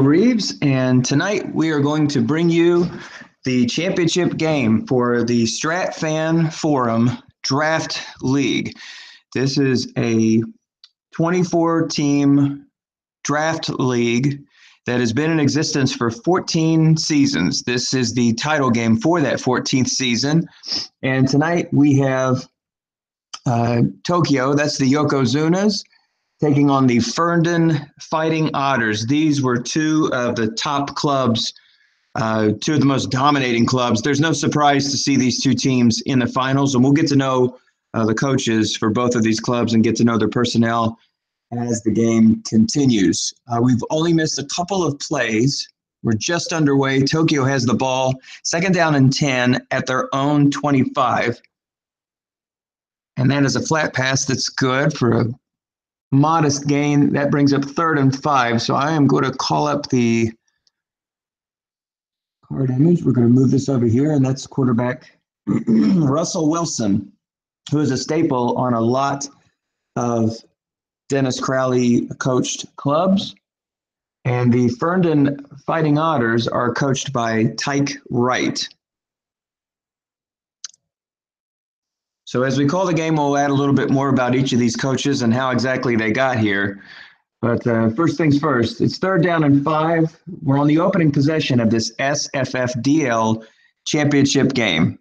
Reeves, and tonight we are going to bring you the championship game for the Strat Fan Forum Draft League. This is a 24-team draft league that has been in existence for 14 seasons. This is the title game for that 14th season. And tonight we have Tokyo, that's the Yokozunas, taking on the Ferndon Fighting Otters. These were two of the top clubs, two of the most dominating clubs. There's no surprise to see these two teams in the finals, and we'll get to know the coaches for both of these clubs and get to know their personnel as the game continues. We've only missed a couple of plays. We're just underway. Tokyo has the ball, second down and 10 at their own 25. And that is a flat pass that's good for a modest gain. That brings up 3rd and 5. So I am going to call up the card image. We're going to move this over here, and that's quarterback Russell Wilson, who is a staple on a lot of Dennis Crowley coached clubs. And the Ferndon Fighting Otters are coached by Tyke Wright. So as we call the game, we'll add a little bit more about each of these coaches and how exactly they got here. But first things first, it's 3rd down and 5. We're on the opening possession of this SFFDL championship game.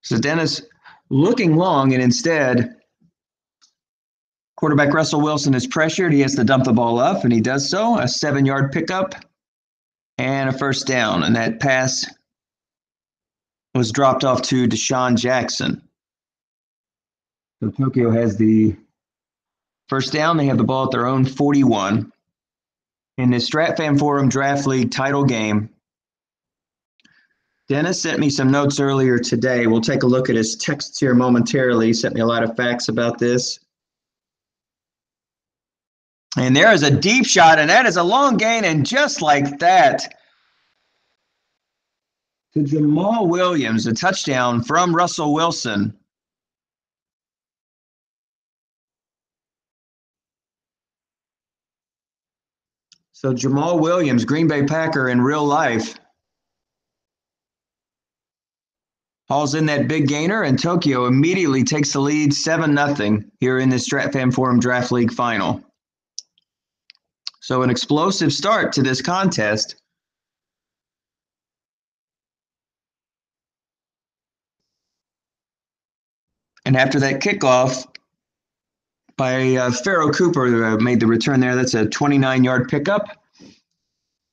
So Dennis looking long, and instead, quarterback Russell Wilson is pressured. He has to dump the ball up, and he does so. A 7-yard pickup and a 1st down, and that pass was dropped off to Deshaun Jackson. So Tokyo has the 1st down. They have the ball at their own 41. In this Strat Fan Forum Draft League title game, Dennis sent me some notes earlier today. We'll take a look at his texts here momentarily. He sent me a lot of facts about this. And there is a deep shot, and that is a long gain, and just like that, to Jamal Williams, a touchdown from Russell Wilson. So Jamal Williams, Green Bay Packer in real life, hauls in that big gainer, and Tokyo immediately takes the lead 7-0 here in this Strat Fan Forum Draft League final. So an explosive start to this contest. And after that kickoff by Pharaoh Cooper, made the return there. That's a 29-yard pickup.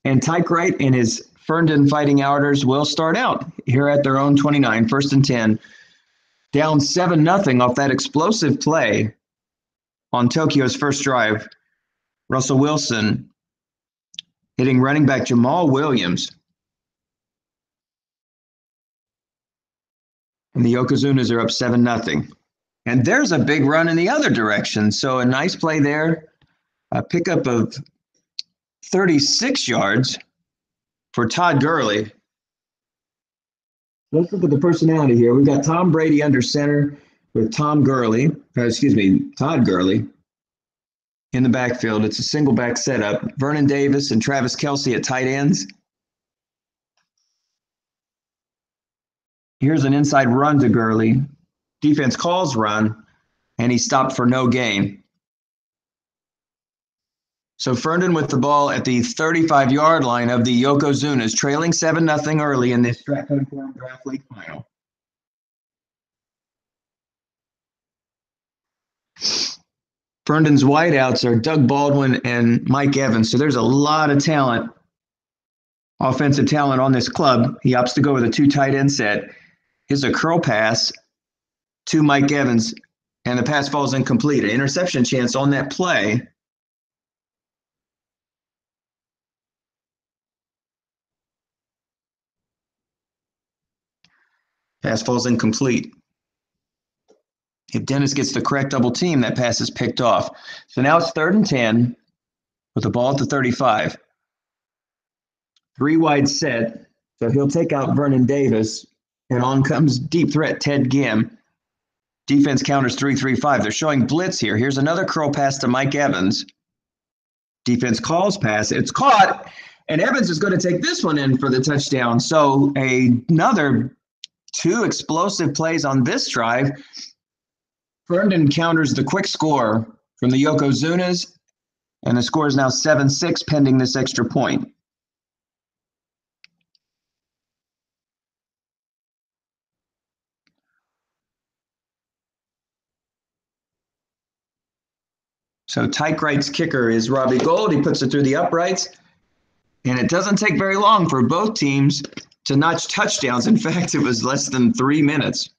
And Tyke Wright and his Ferndon Fighting Otters will start out here at their own 29, 1st and 10. Down 7-0 off that explosive play on Tokyo's first drive. Russell Wilson hitting running back Jamal Williams. And the Yokozunas are up 7-0. And there's a big run in the other direction. So a nice play there. A pickup of 36 yards for Todd Gurley. Let's look at the personality here. We've got Tom Brady under center with Todd Gurley in the backfield. It's a single back setup. Vernon Davis and Travis Kelce at tight ends. Here's an inside run to Gurley. Defense calls run, and he stopped for no gain. So Ferndon with the ball at the 35-yard line of the Yokozunas, trailing 7-0 early in this Strat Fan Forum Draft League final. Ferndon's wideouts are Doug Baldwin and Mike Evans, so there's a lot of talent, offensive talent on this club. He opts to go with a 2 tight end set. Here's a curl pass to Mike Evans, and the pass falls incomplete. An interception chance on that play. Pass falls incomplete. If Dennis gets the correct double team, that pass is picked off. So now it's 3rd and 10 with the ball at the 35. 3 wide set. So he'll take out Vernon Davis, and on comes deep threat Ted Ginn. Defense counters 3-3-5. They're showing blitz here. Here's another curl pass to Mike Evans. Defense calls pass. It's caught, and Evans is going to take this one in for the touchdown. So another 2 explosive plays on this drive. Ferndon counters the quick score from the Yokozunas, and the score is now 7-6 pending this extra point. So Tyke Wright's kicker is Robbie Gold. He puts it through the uprights, and it doesn't take very long for both teams to notch touchdowns. In fact, it was less than 3 minutes,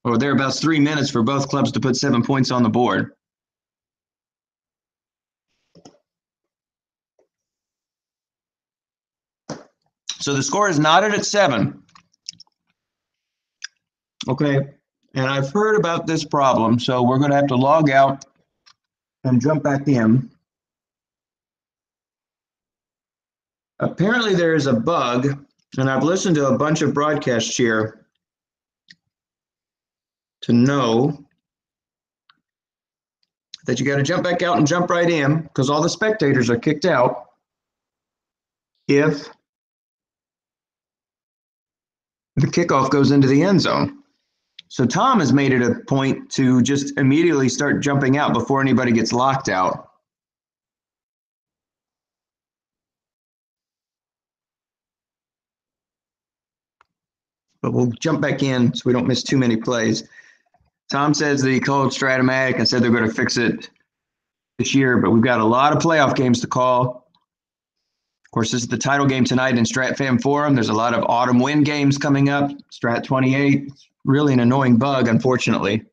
or thereabouts 3 minutes for both clubs to put 7 points on the board. So the score is knotted at 7. Okay, and I've heard about this problem, so we're going to have to log out and jump back in. Apparently there is a bug, and I've listened to a bunch of broadcasts here to know that you got to jump back out and jump right in because all the spectators are kicked out if the kickoff goes into the end zone. So Tom has made it a point to just immediately start jumping out before anybody gets locked out. But we'll jump back in so we don't miss too many plays. Tom says that he called strat-o-matic and said they're going to fix it this year, but we've got a lot of playoff games to call. Of course, this is the title game tonight in Strat Fan Forum. There's a lot of autumn wind games coming up. Strat 28, really an annoying bug, unfortunately.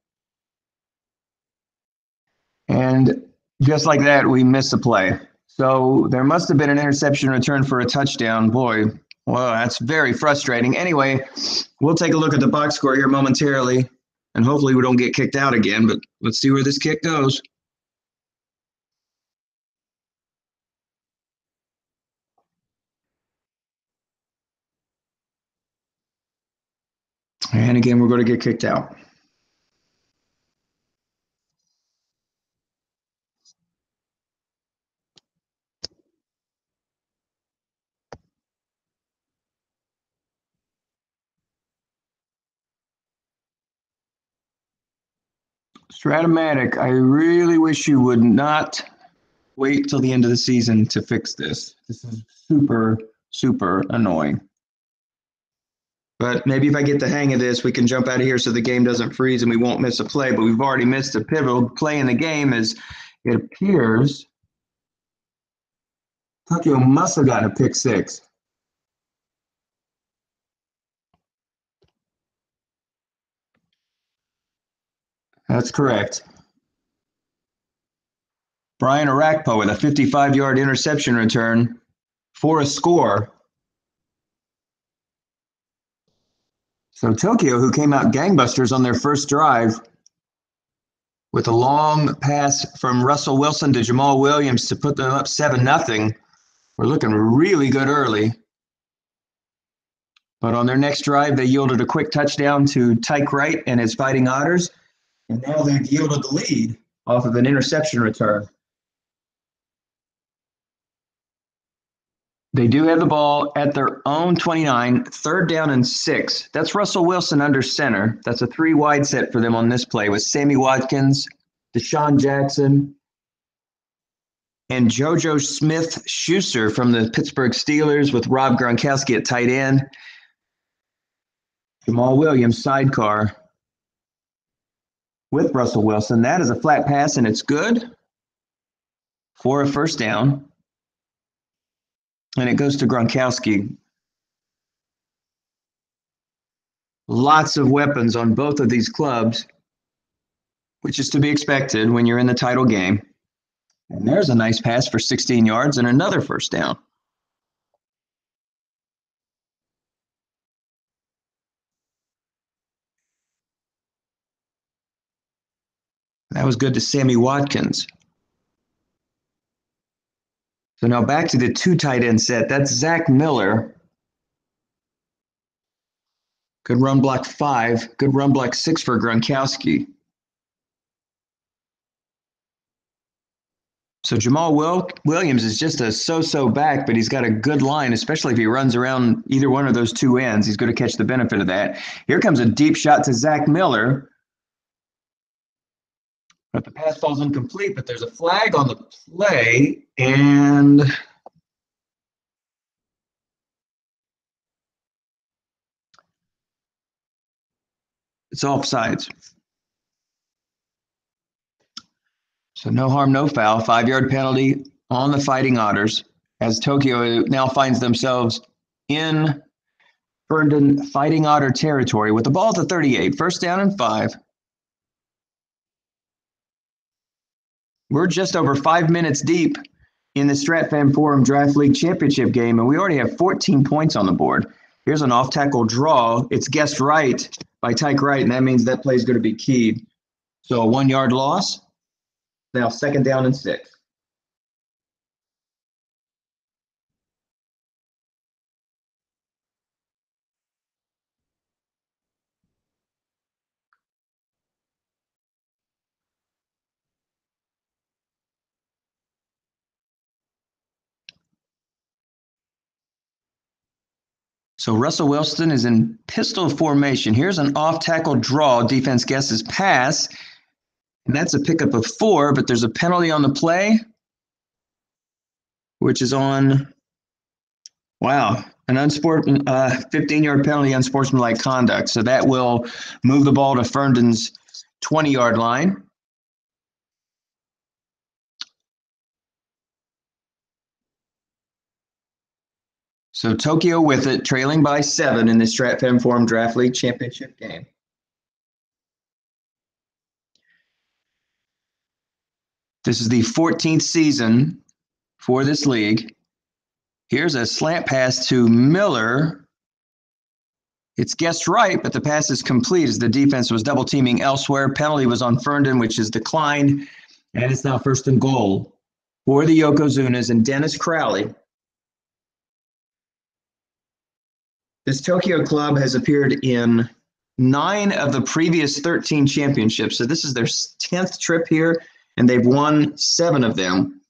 And just like that, we miss a play. So there must have been an interception return for a touchdown. Boy, well, that's very frustrating. Anyway, we'll take a look at the box score here momentarily, and hopefully we don't get kicked out again, but let's see where this kick goes. And again, we're going to get kicked out. Strat-o-matic, I really wish you would not wait till the end of the season to fix this. This is super, super annoying. But maybe if I get the hang of this, we can jump out of here so the game doesn't freeze and we won't miss a play. But we've already missed a pivotal play in the game as it appears Tokyo must have gotten a pick 6. That's correct. Brian Arakpo with a 55-yard interception return for a score. So Tokyo, who came out gangbusters on their first drive with a long pass from Russell Wilson to Jamal Williams to put them up 7-0, were looking really good early. But on their next drive, they yielded a quick touchdown to Tyke Wright and his Fighting Otters. And now they've yielded the lead off of an interception return. They do have the ball at their own 29, 3rd down and 6. That's Russell Wilson under center. That's a 3 wide set for them on this play with Sammy Watkins, Deshaun Jackson, and JoJo Smith-Schuster from the Pittsburgh Steelers with Rob Gronkowski at tight end. Jamal Williams sidecar with Russell Wilson. That is a flat pass, and it's good for a first down. And it goes to Gronkowski. Lots of weapons on both of these clubs, which is to be expected when you're in the title game. And there's a nice pass for 16 yards and another first down. That was good to Sammy Watkins. So now back to the 2 tight end set. That's Zach Miller. Good run block 5. Good run block 6 for Gronkowski. So Jamal Williams is just a so-so back, but he's got a good line, especially if he runs around either one of those two ends. He's going to catch the benefit of that. Here comes a deep shot to Zach Miller. But the pass falls incomplete, but there's a flag on the play, and it's offsides. So no harm, no foul. 5-yard penalty on the Fighting Otters as Tokyo now finds themselves in Ferndon Fighting Otter territory with the ball at the 38. First down and 5. We're just over 5 minutes deep in the StratFam Forum Draft League Championship game, and we already have 14 points on the board. Here's an off-tackle draw. It's guessed right by Tyke Wright, and that means that play is going to be keyed. So a 1-yard loss. Now 2nd down and 6. So Russell Wilson is in pistol formation. Here's an off-tackle draw. Defense guesses pass. And that's a pickup of 4, but there's a penalty on the play, which is on, an 15-yard penalty, unsportsmanlike conduct. So that will move the ball to Ferndon's 20-yard line. So Tokyo with it, trailing by 7 in the StratFam Forum Draft League Championship game. This is the 14th season for this league. Here's a slant pass to Miller. It's guessed right, but the pass is complete as the defense was double teaming elsewhere. Penalty was on Ferndon, which is declined, and it's now 1st and goal for the Yokozunas and Dennis Crowley. This Tokyo club has appeared in 9 of the previous 13 championships. So this is their 10th trip here, and they've won 7 of them.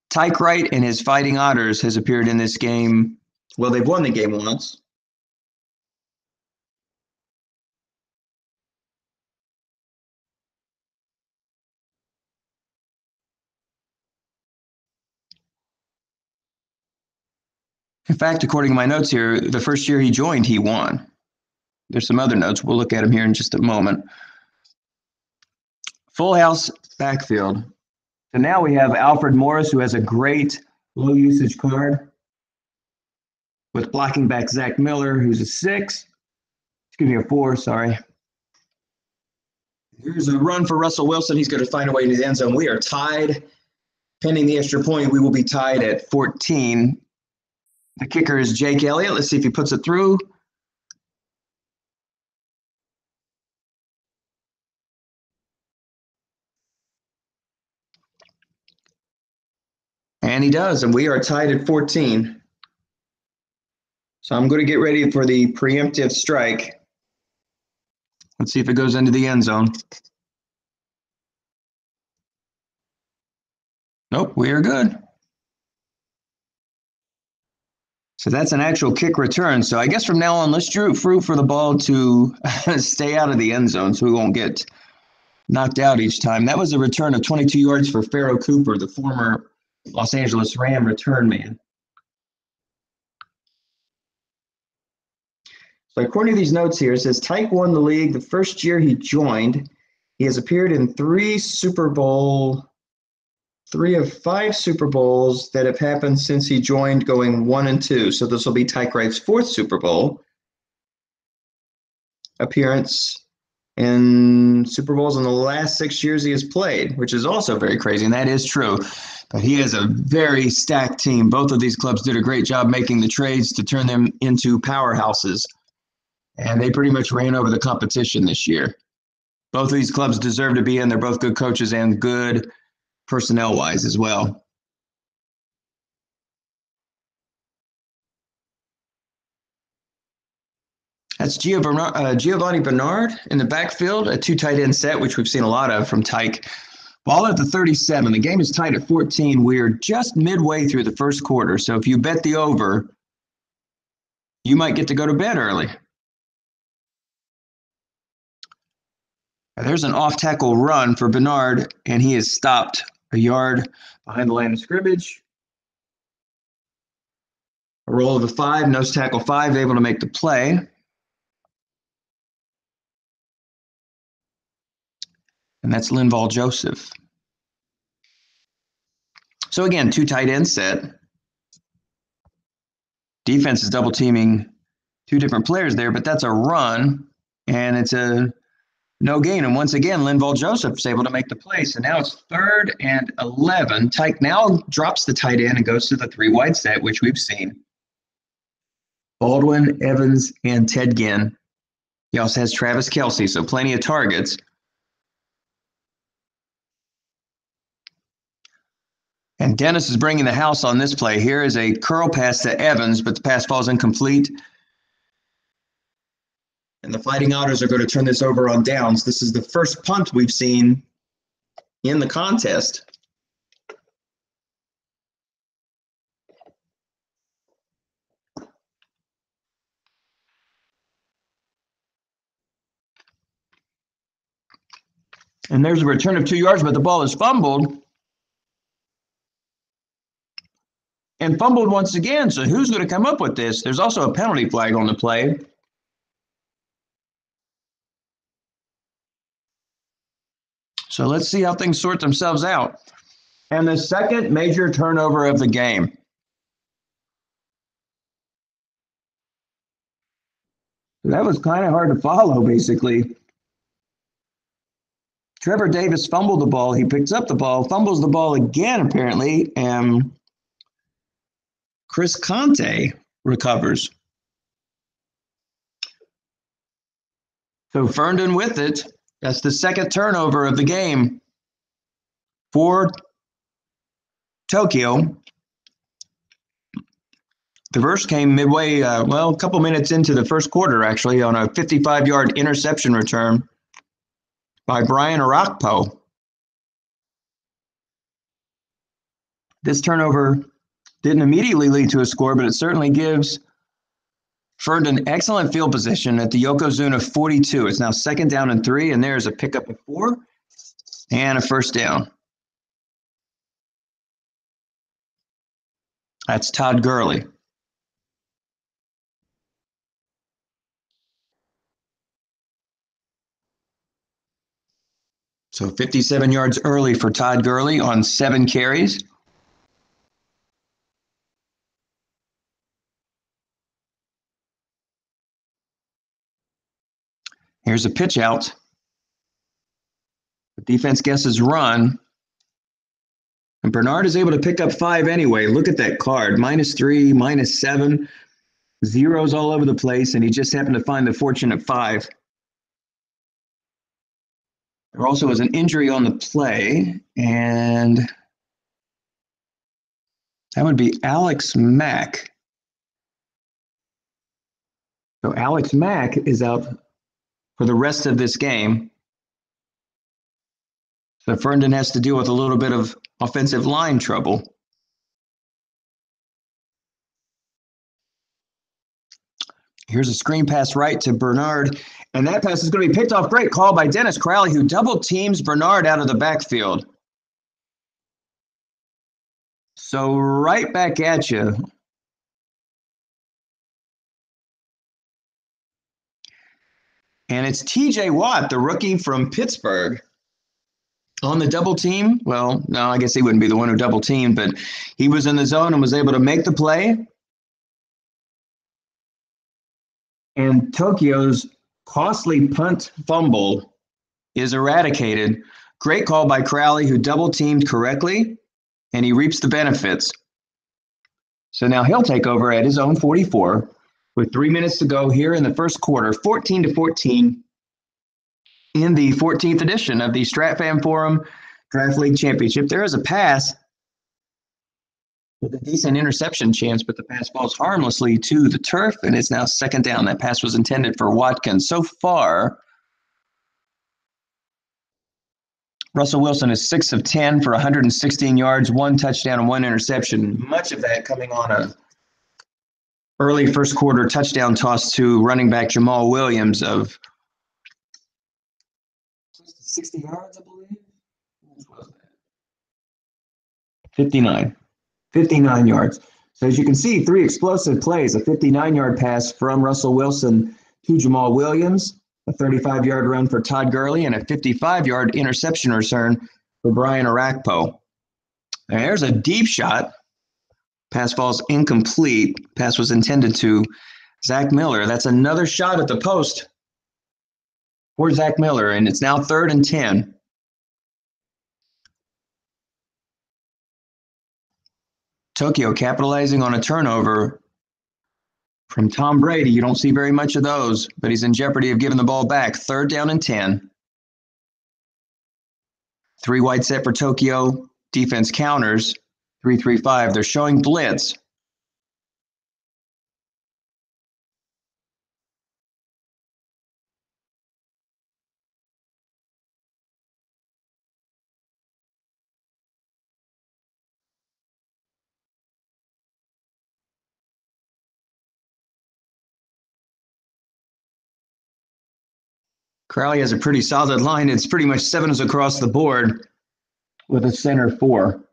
Tyke Wright and his Fighting Otters has appeared in this game. Well, they've won the game once. In fact, according to my notes here, the first year he joined, he won. There's some other notes. We'll look at them here in just a moment. Full house backfield. So now we have Alfred Morris, who has a great low usage card with blocking back Zach Miller, who's a 4, sorry. Here's a run for Russell Wilson. He's going to find a way into the end zone. We are tied. Pending the extra point, we will be tied at 14. The kicker is Jake Elliott. Let's see if he puts it through. And he does, and we are tied at 14. So I'm going to get ready for the preemptive strike. Let's see if it goes into the end zone. Nope, we are good. So that's an actual kick return. So I guess from now on, let's root for the ball to stay out of the end zone so we won't get knocked out each time. That was a return of 22 yards for Pharaoh Cooper, the former Los Angeles Ram return man. So according to these notes here, it says Tyke won the league the first year he joined. He has appeared in 3 of 5 Super Bowls that have happened since he joined, going 1 and 2. So this will be Tyke Wright's 4th Super Bowl appearance in Super Bowls in the last 6 years he has played, which is also very crazy, and that is true. But he has a very stacked team. Both of these clubs did a great job making the trades to turn them into powerhouses, and they pretty much ran over the competition this year. Both of these clubs deserve to be in. They're both good coaches and good personnel-wise as well. That's Giovanni Bernard in the backfield, a 2 tight end set, which we've seen a lot of from Tyke. Ball at the 37. The game is tied at 14. We're just midway through the first quarter. So if you bet the over, you might get to go to bed early. There's an off-tackle run for Bernard, and he is stopped a yard behind the line of scrimmage. A roll of a 5, nose tackle 5, able to make the play. And that's Linval Joseph. So again, 2 tight end set. Defense is double teaming 2 different players there, but that's a run, and it's a no gain. And once again, Linval Joseph is able to make the play. So now it's 3rd and 11. Tyke now drops the tight end and goes to the 3 wide set, which we've seen. Baldwin, Evans, and Ted Ginn. He also has Travis Kelce, so plenty of targets. And Dennis is bringing the house on this play. Here is a curl pass to Evans, but the pass falls incomplete. And the Fighting Otters are going to turn this over on downs. This is the first punt we've seen in the contest. And there's a return of 2 yards, but the ball is fumbled. And fumbled once again, so who's going to come up with this? There's also a penalty flag on the play. So let's see how things sort themselves out. And the second major turnover of the game. That was kind of hard to follow, basically. Trevor Davis fumbled the ball. He picks up the ball, fumbles the ball again, apparently, and Chris Conte recovers. So Ferndon with it. That's the second turnover of the game for Tokyo. The first came midway, a couple minutes into the first quarter, actually, on a 55-yard interception return by Brian Arakpo. This turnover didn't immediately lead to a score, but it certainly gives Ferndon excellent field position at the Yokozuna 42. It's now 2nd down and 3, and there's a pickup of 4 and a first down. That's Todd Gurley. So 57 yards early for Todd Gurley on 7 carries. Here's a pitch out. The defense guesses run. And Bernard is able to pick up 5 anyway. Look at that card. -3, -7, zeros all over the place, and he just happened to find the fortunate 5. There also was an injury on the play, and that would be Alex Mack. So Alex Mack is out for the rest of this game. So Ferndon has to deal with a little bit of offensive line trouble. Here's a screen pass right to Bernard, and that pass is going to be picked off. Great call by Dennis Crowley, who double teams Bernard out of the backfield. So right back at you. And it's TJ Watt, the rookie from Pittsburgh, on the double team. Well, no, I guess he wouldn't be the one who double teamed, but he was in the zone and was able to make the play. And Tokyo's costly punt fumble is eradicated. Great call by Crowley, who double teamed correctly, and he reaps the benefits. So now he'll take over at his own 44 with 3 minutes to go here in the first quarter, 14-14 in the 14th edition of the StratFam Forum Draft League Championship. There is a pass with a decent interception chance, but the pass falls harmlessly to the turf, and it's now 2nd down. That pass was intended for Watkins. So far, Russell Wilson is 6 of 10 for 116 yards, 1 touchdown, and 1 interception. Much of that coming on a early first quarter touchdown toss to running back Jamal Williams of 60 yards, I believe. What was that? 59 yards. So as you can see, 3 explosive plays, a 59-yard pass from Russell Wilson to Jamal Williams, a 35-yard run for Todd Gurley, and a 55-yard interception return for Brian Arakpo. And there's a deep shot. Pass falls incomplete. Pass was intended to Zach Miller. That's another shot at the post for Zach Miller, and it's now 3rd and 10. Tokyo capitalizing on a turnover from Tom Brady. You don't see very much of those, but he's in jeopardy of giving the ball back. 3rd down and 10. 3 wide set for Tokyo. Defense counters. 3-3-5. They're showing blitz. Crowley has a pretty solid line. It's pretty much 7s across the board with a center 4.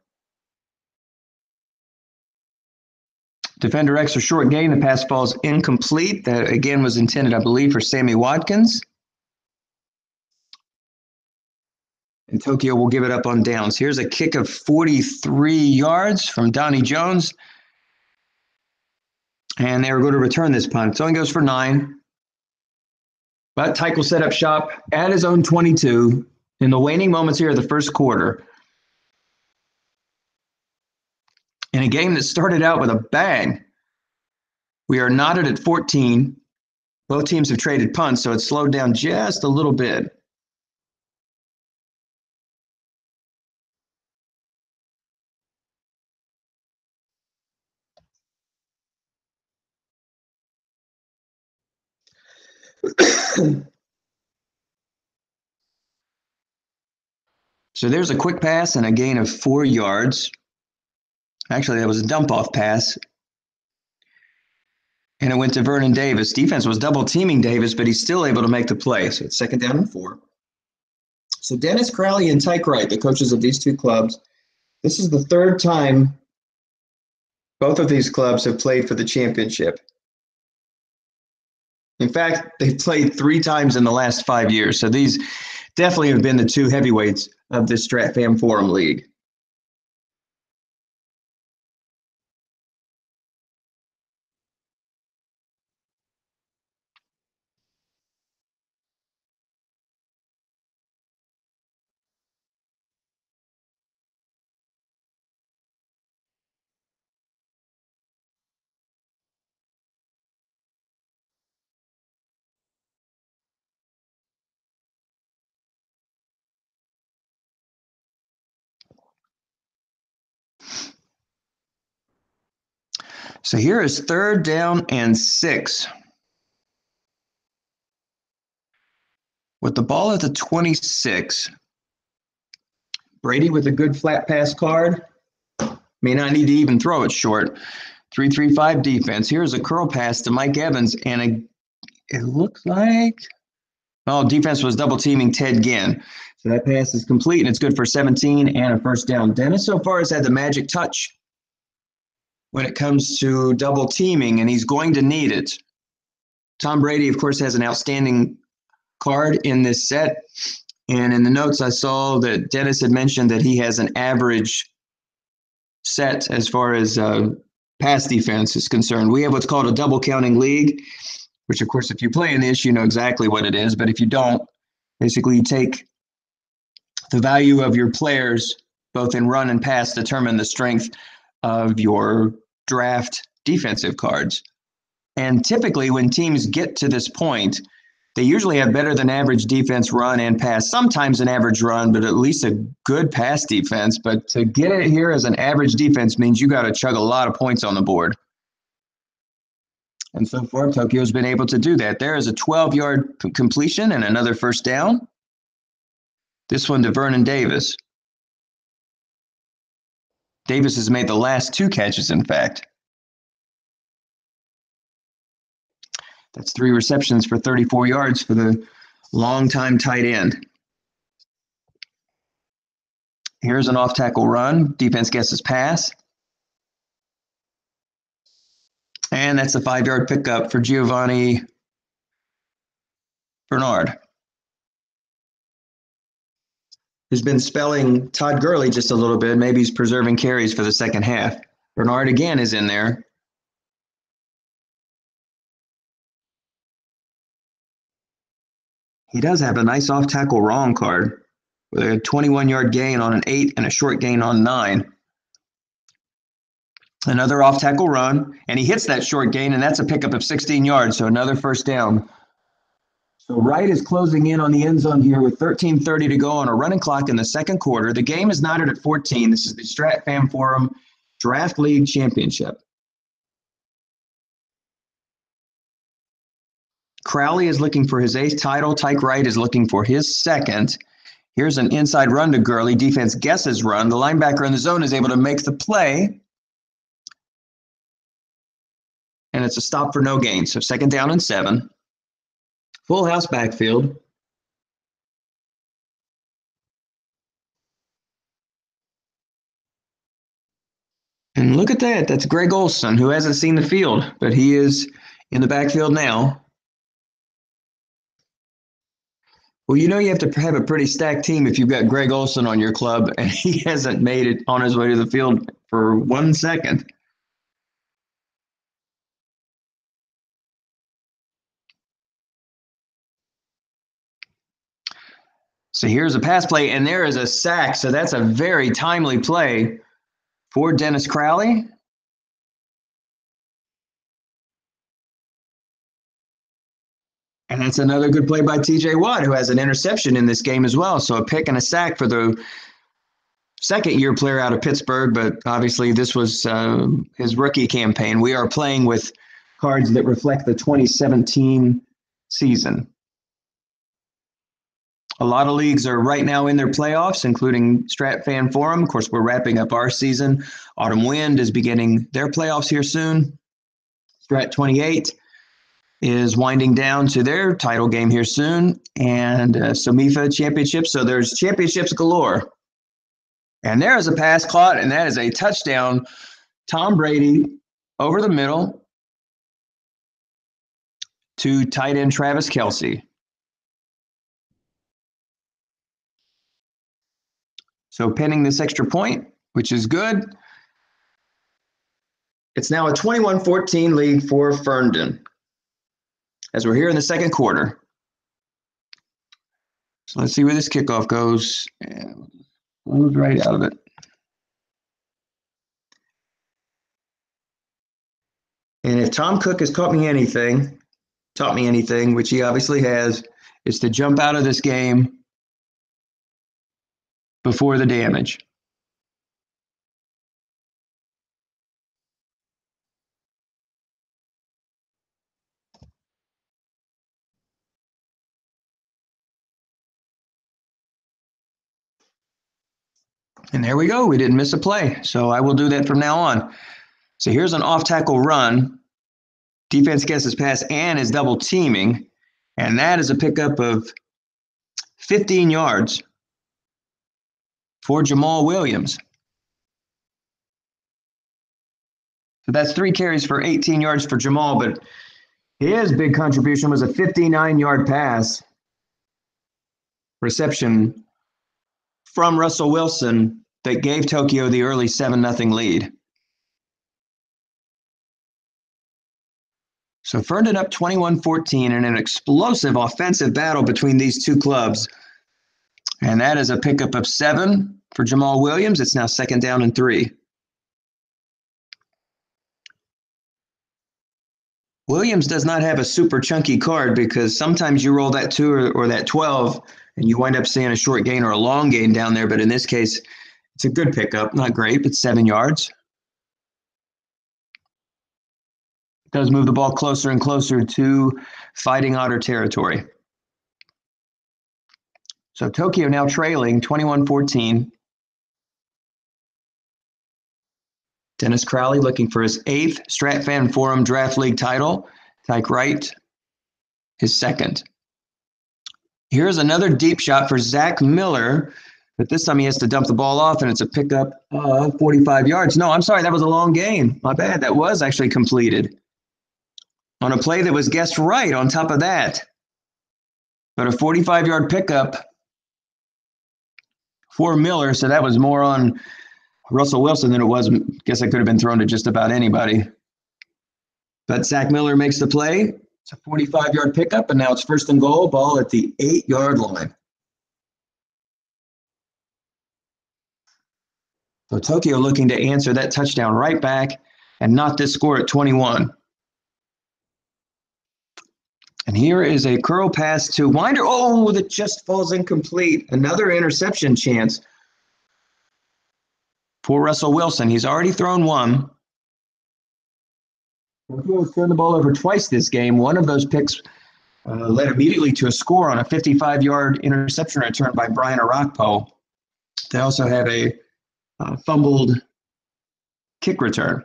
Defender X, a short gain. The pass falls incomplete. That, again, was intended, I believe, for Sammy Watkins. And Tokyo will give it up on downs. Here's a kick of 43 yards from Donnie Jones. And they're going to return this punt. It only goes for 9. But Tyke will set up shop at his own 22 in the waning moments here of the first quarter. In a game that started out with a bang, we are knotted at 14. Both teams have traded punts, so it's slowed down just a little bit. So there's a quick pass and a gain of 4 yards. Actually, that was a dump-off pass. And it went to Vernon Davis. Defense was double-teaming Davis, but he's still able to make the play. So it's 2nd down and 4. So Dennis Crowley and Tyke Wright, the coaches of these two clubs, this is the 3rd time both of these clubs have played for the championship. In fact, they've played 3 times in the last 5 years. So these definitely have been the 2 heavyweights of this Strat Fam Forum League. So here is 3rd down and 6. With the ball at the 26, Brady with a good flat pass card. May not need to even throw it short. 3-3-5 defense. Here's a curl pass to Mike Evans, and it looks like defense was double teaming Ted Ginn. So that pass is complete, and it's good for 17 and a 1st down. Dennis so far has had the magic touch when it comes to double teaming, and he's going to need it. Tom Brady, of course, has an outstanding card in this set. And in the notes, I saw that Dennis had mentioned that he has an average set as far as pass defense is concerned. We have what's called a double counting league, which, of course, if you play in this, you know exactly what it is. But if you don't, basically you take the value of your players, both in run and pass, determine the strength of your draft defensive cards. And typically when teams get to this point, they usually have better than average defense, run and pass, sometimes an average run, but at least a good pass defense. But to get it here as an average defense means you got to chug a lot of points on the board. And so far, Tokyo's been able to do that. There is a 12-yard completion and another 1st down. This one to Vernon Davis. Davis has made the last 2 catches, in fact. That's 3 receptions for 34 yards for the longtime tight end. Here's an off-tackle run. Defense guesses pass. And that's a 5-yard pickup for Giovanni Bernard, who's been spelling Todd Gurley just a little bit. Maybe he's preserving carries for the second half. Bernard again is in there. He does have a nice off-tackle wrong card with a 21-yard gain on an 8 and a short gain on 9. Another off-tackle run, and he hits that short gain, and that's a pickup of 16 yards, so another first down. So Wright is closing in on the end zone here with 13:30 to go on a running clock in the second quarter. The game is knotted at 14. This is the Strat Fan Forum Draft League Championship. Crowley is looking for his 8th title. Tyke Wright is looking for his 2nd. Here's an inside run to Gurley. Defense guesses run. The linebacker in the zone is able to make the play. And it's a stop for no gain. So 2nd down and 7. Full house backfield. And look at that. That's Greg Olson, who hasn't seen the field, but he is in the backfield now. Well, you know you have to have a pretty stacked team if you've got Greg Olson on your club, and he hasn't made it on his way to the field for 1 second. So here's a pass play, and there is a sack. So that's a very timely play for Dennis Crowley. And that's another good play by TJ Watt, who has an interception in this game as well. So a pick and a sack for the second-year player out of Pittsburgh, but obviously this was his rookie campaign. We are playing with cards that reflect the 2017 season. A lot of leagues are right now in their playoffs, including Strat Fan Forum. Of course, we're wrapping up our season. Autumn Wind is beginning their playoffs here soon. Strat 28 is winding down to their title game here soon. And Somifa Championship. So there's championships galore. And there is a pass caught, and that is a touchdown. Tom Brady over the middle to tight end Travis Kelce. So penning this extra point, which is good. It's now a 21-14 lead for Ferndon as we're here in the second quarter. So let's see where this kickoff goes. And move right out of it. And if Tom Cook has taught me anything, which he obviously has, is to jump out of this game before the damage. And there we go. We didn't miss a play. So I will do that from now on. So here's an off-tackle run. Defense guesses pass and is double teaming. And that is a pickup of 15 yards for Jamal Williams. So that's 3 carries for 18 yards for Jamal, but his big contribution was a 59-yard pass reception from Russell Wilson that gave Tokyo the early 7-0 lead. So Ferndon up 21-14 in an explosive offensive battle between these two clubs. And that is a pickup of 7 for Jamal Williams. It's now 2nd down and 3. Williams does not have a super chunky card because sometimes you roll that 2 or that 12 and you wind up seeing a short gain or a long gain down there. But in this case, it's a good pickup. Not great, but 7 yards. It does move the ball closer and closer to Fighting Otter territory. So Tokyo now trailing 21-14. Dennis Crowley looking for his 8th Strat Fan Forum Draft League title. Tyke Wright, his 2nd. Here's another deep shot for Zach Miller, but this time he has to dump the ball off, and it's a pickup of 45 yards. No, I'm sorry, that was a long gain. My bad, that was actually completed on a play that was guessed right on top of that. But a 45-yard pickup for Miller, so that was more on Russell Wilson than it was. I guess it could have been thrown to just about anybody. But Zach Miller makes the play. It's a 45-yard pickup, and now it's 1st and goal, ball at the 8-yard line. So Tokyo looking to answer that touchdown right back and not this score at 21. And here is a curl pass to Winder. Oh, that just falls incomplete. Another interception chance for Russell Wilson. He's already thrown one. Tokyo's turned the ball over twice this game. One of those picks led immediately to a score on a 55-yard interception return by Brian Arakpo. They also have a fumbled kick return.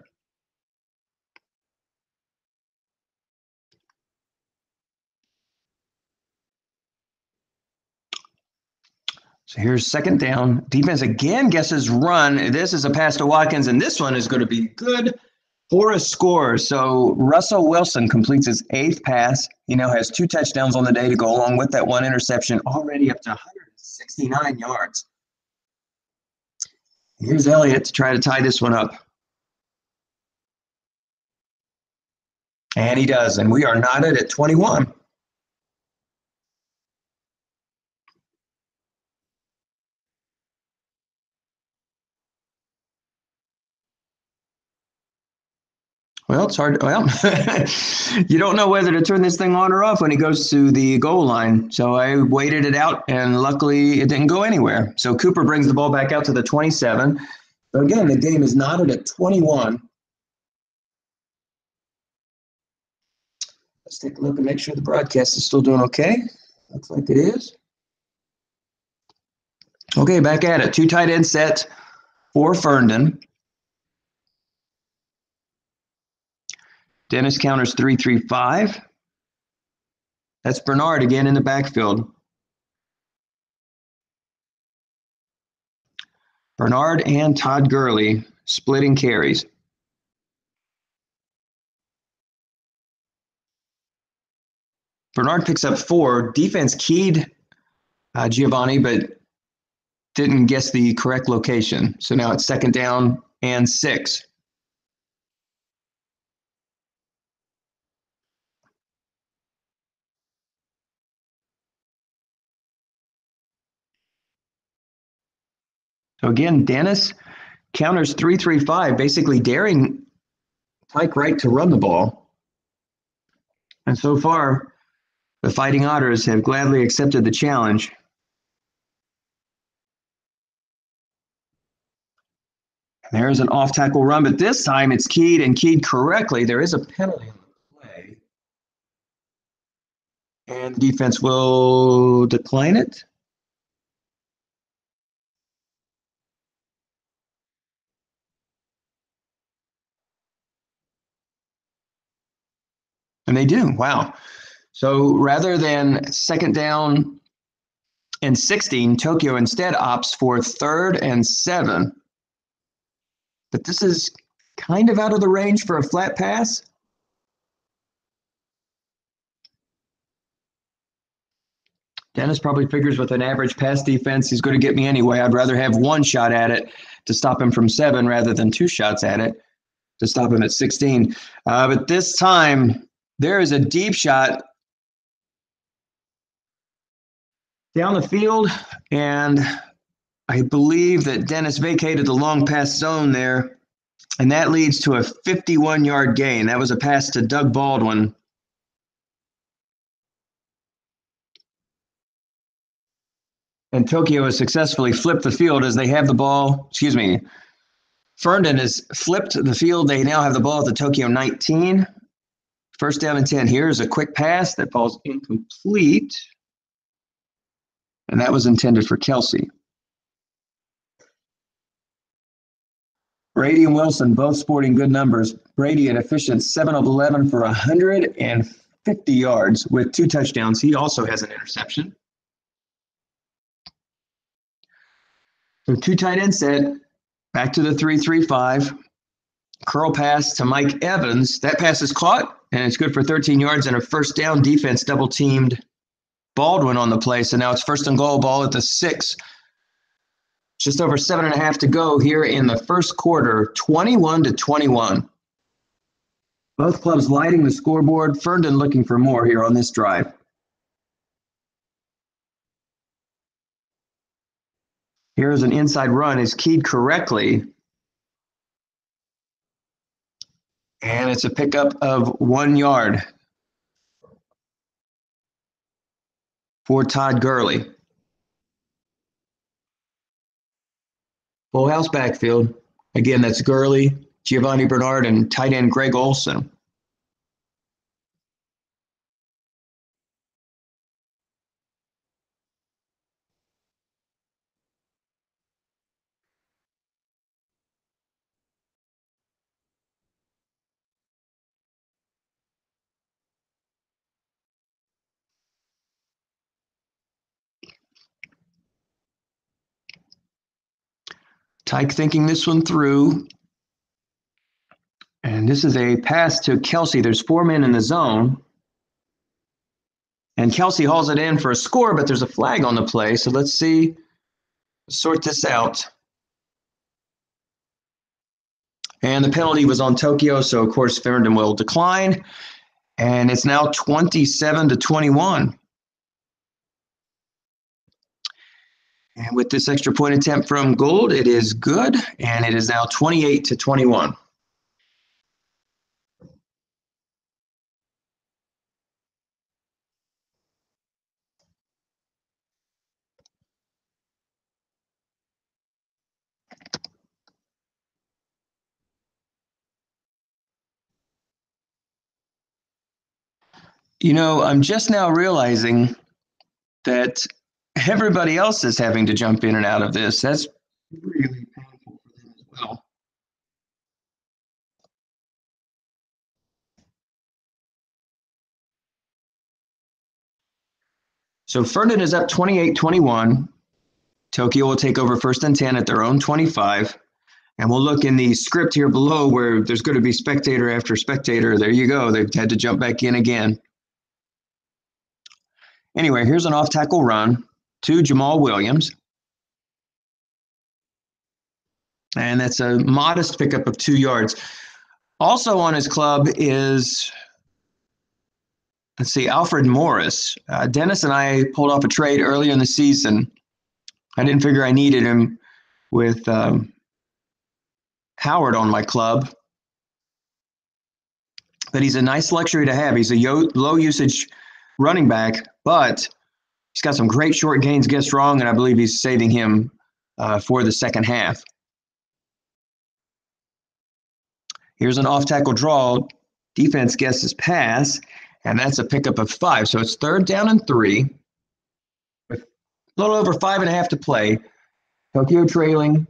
So here's 2nd down. Defense again guesses run. This is a pass to Watkins, and this one is going to be good for a score. So Russell Wilson completes his 8th pass. He now has 2 touchdowns on the day to go along with that 1 interception, already up to 169 yards. Here's Elliott to try to tie this one up. And he does, and we are knotted at 21. Well, it's hard. Well, you don't know whether to turn this thing on or off when he goes to the goal line. So I waited it out, and luckily it didn't go anywhere. So Cooper brings the ball back out to the 27. So again, the game is knotted at 21. Let's take a look and make sure the broadcast is still doing okay. Looks like it is. Okay, back at it. 2 tight end set for Ferndon. Dennis counters 3-3-5. That's Bernard again in the backfield. Bernard and Todd Gurley splitting carries. Bernard picks up 4. Defense keyed Giovanni, but didn't guess the correct location. So now it's 2nd down and 6. So again, Dennis counters 3-3-5, basically daring Tyke Wright to run the ball. And so far, the Fighting Otters have gladly accepted the challenge. And there's an off-tackle run, but this time it's keyed and keyed correctly. There is a penalty on the play. And the defense will decline it. And they do. Wow. So rather than 2nd down and 16, Tokyo instead opts for 3rd and 7. But this is kind of out of the range for a flat pass. Dennis probably figures with an average pass defense, he's going to get me anyway. I'd rather have 1 shot at it to stop him from 7 rather than 2 shots at it to stop him at 16. But this time, there is a deep shot down the field, and I believe that Dennis vacated the long pass zone there, and that leads to a 51-yard gain. That was a pass to Doug Baldwin. And Tokyo has successfully flipped the field as they have the ball. Ferndon has flipped the field. They now have the ball at the Tokyo 19. 1st down and 10. Here's a quick pass that falls incomplete. and that was intended for Kelsey. Brady and Wilson both sporting good numbers. Brady an efficient 7 of 11 for 150 yards with 2 touchdowns. He also has an interception. So 2 tight end set, back to the 3-3-5. Curl pass to Mike Evans. That pass is caught, and it's good for 13 yards and a first down. Defense double-teamed Baldwin on the play, so now it's first and goal, ball at the 6. Just over 7.5 to go here in the first quarter, 21-21. Both clubs lighting the scoreboard. Ferndon looking for more here on this drive. Here's an inside run. It's keyed correctly. And it's a pickup of 1 yard for Todd Gurley. Full house backfield. Again, that's Gurley, Giovanni Bernard, and tight end Greg Olson. Tyke thinking this one through. And this is a pass to Kelsey. There's 4 men in the zone. And Kelsey hauls it in for a score, but there's a flag on the play. So let's sort this out. And the penalty was on Tokyo, so of course Ferndon will decline. And it's now 27-21. And with this extra point attempt from Gould, it is good, and it is now 28-21. You know, I'm just now realizing that everybody else is having to jump in and out of this. That's really painful for them as well. So Ferndon is up 28-21. Tokyo will take over first and 10 at their own 25. And we'll look in the script here below where there's going to be spectator after spectator. There you go. They've had to jump back in again. Anyway, here's an off-tackle run to Jamal Williams. And that's a modest pickup of 2 yards. Also on his club is, Alfred Morris. Dennis and I pulled off a trade earlier in the season. I didn't figure I needed him with Howard on my club. But he's a nice luxury to have. He's a low-usage running back, but he's got some great short gains against wrong, and I believe he's saving him for the second half. Here's an off-tackle draw. Defense guesses pass, and that's a pickup of 5. So it's 3rd down and 3 with a little over 5.5 to play. Tokyo trailing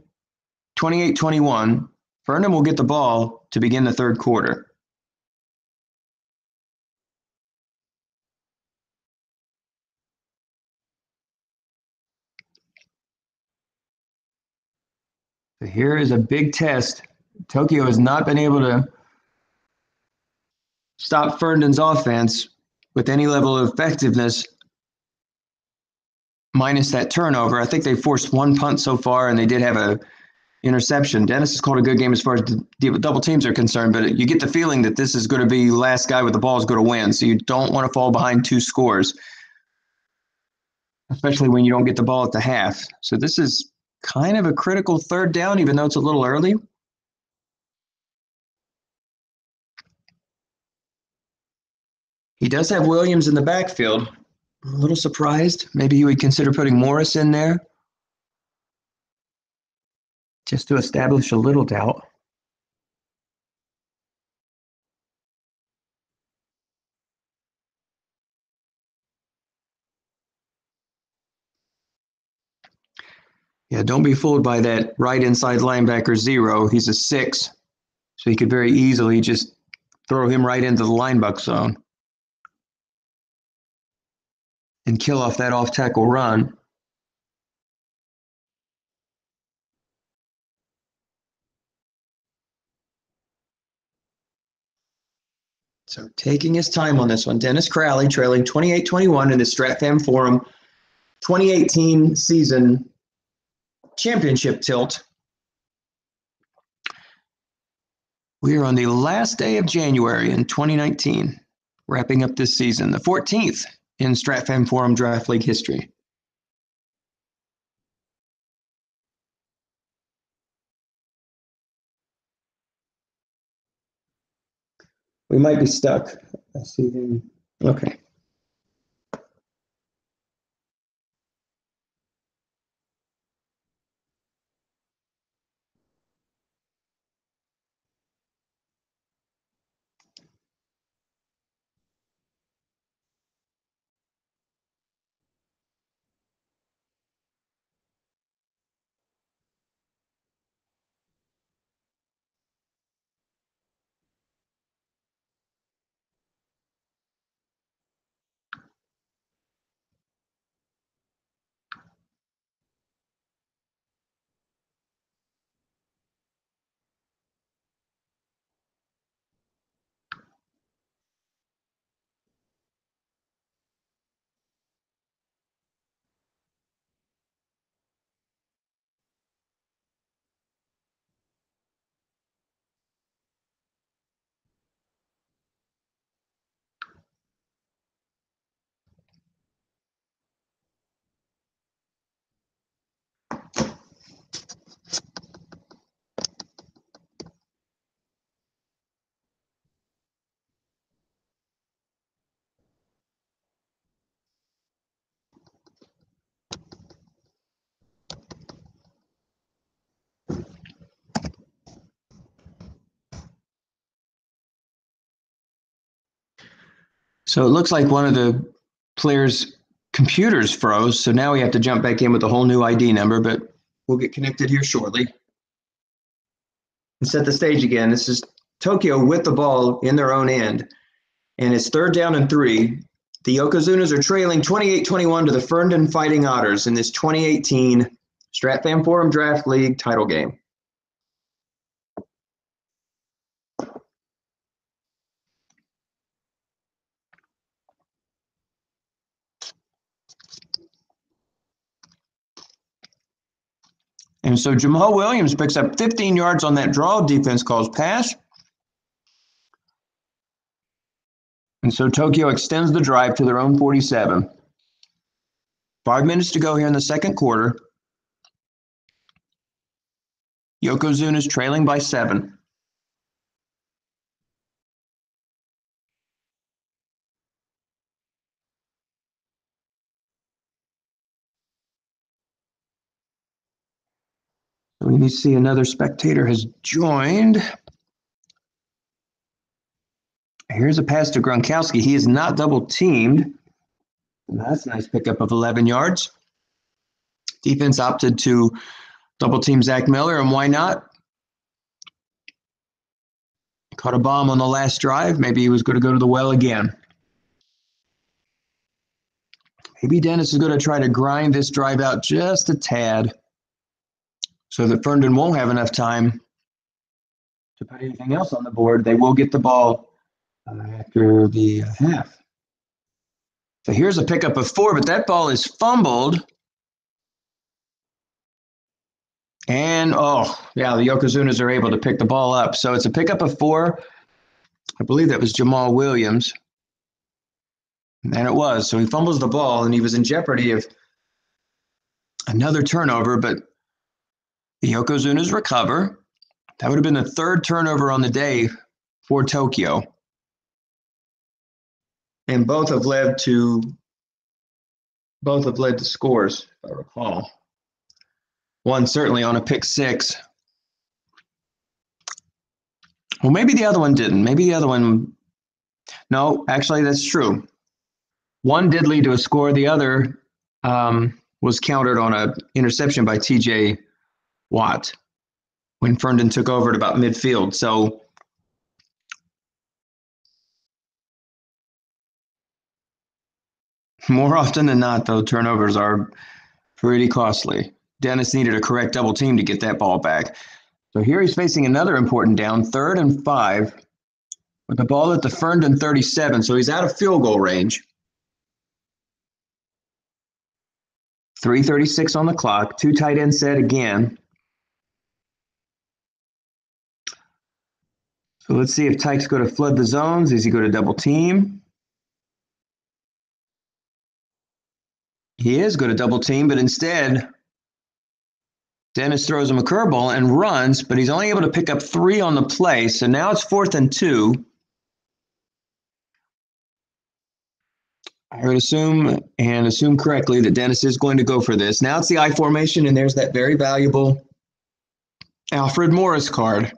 28-21. Ferndon will get the ball to begin the 3rd quarter. So here is a big test. Tokyo has not been able to stop Ferndon's offense with any level of effectiveness minus that turnover. I think they forced 1 punt so far, and they did have a interception. Dennis has called a good game as far as the double teams are concerned, but you get the feeling that this is going to be last guy with the ball is going to win, so you don't want to fall behind 2 scores, especially when you don't get the ball at the half. So this is kind of a critical 3rd down, even though it's a little early. He does have Williams in the backfield. I'm a little surprised. Maybe he would consider putting Morris in there just to establish a little doubt. Yeah, don't be fooled by that right inside linebacker 0. He's a 6, so you could very easily just throw him right into the linebacker zone and kill off that off-tackle run. So taking his time on this one, Dennis Crowley trailing 28-21 in the StratFam Forum 2018 season championship tilt. We are on the last day of January in 2019, wrapping up this season, the 14th in StratFam Forum Draft League history. We might be stuck. I see him. Okay. So it looks like one of the players' computers froze, so now we have to jump back in with a whole new ID number, but we'll get connected here shortly. And set the stage again. This is Tokyo with the ball in their own end, and it's 3rd down and 3. The Yokozunas are trailing 28-21 to the Ferndon Fighting Otters in this 2018 StratFam Forum Draft League title game. And so Jamal Williams picks up 15 yards on that draw. Defense calls pass. And so Tokyo extends the drive to their own 47. 5 minutes to go here in the second quarter. Yokozuna's trailing by 7. We need to see another spectator has joined. Here's a pass to Gronkowski. He is not double teamed. That's a nice pickup of 11 yards. Defense opted to double team Zach Miller, and why not? Caught a bomb on the last drive. Maybe he was going to go to the well again. Maybe Dennis is going to try to grind this drive out just a tad so that Ferndon won't have enough time to put anything else on the board. They will get the ball after the half. So here's a pickup of 4, but that ball is fumbled. And, the Yokozunas are able to pick the ball up. So it's a pickup of 4. I believe that was Jamal Williams. And it was. So he fumbles the ball, and he was in jeopardy of another turnover, but the Yokozunas recover. That would have been the 3rd turnover on the day for Tokyo. And both have led to scores, if I recall. One certainly on a pick 6. Well, maybe the other one didn't. Maybe the other one. No, actually, that's true. One did lead to a score. The other was countered on an interception by TJ Watt when Ferndon took over at about midfield. So more often than not, though, turnovers are pretty costly. Dennis needed a correct double team to get that ball back. So here he's facing another important down, 3rd and 5, with the ball at the Ferndon 37. So he's out of field goal range. 3:36 on the clock. 2 tight end set again. So let's see if Tyke's going to flood the zones. Is he going to double team? He is going to double team, but instead, Dennis throws him a curveball and runs, but he's only able to pick up 3 on the play. So now it's 4th and 2. I would assume correctly that Dennis is going to go for this. Now it's the I formation, and there's that very valuable Alfred Morris card,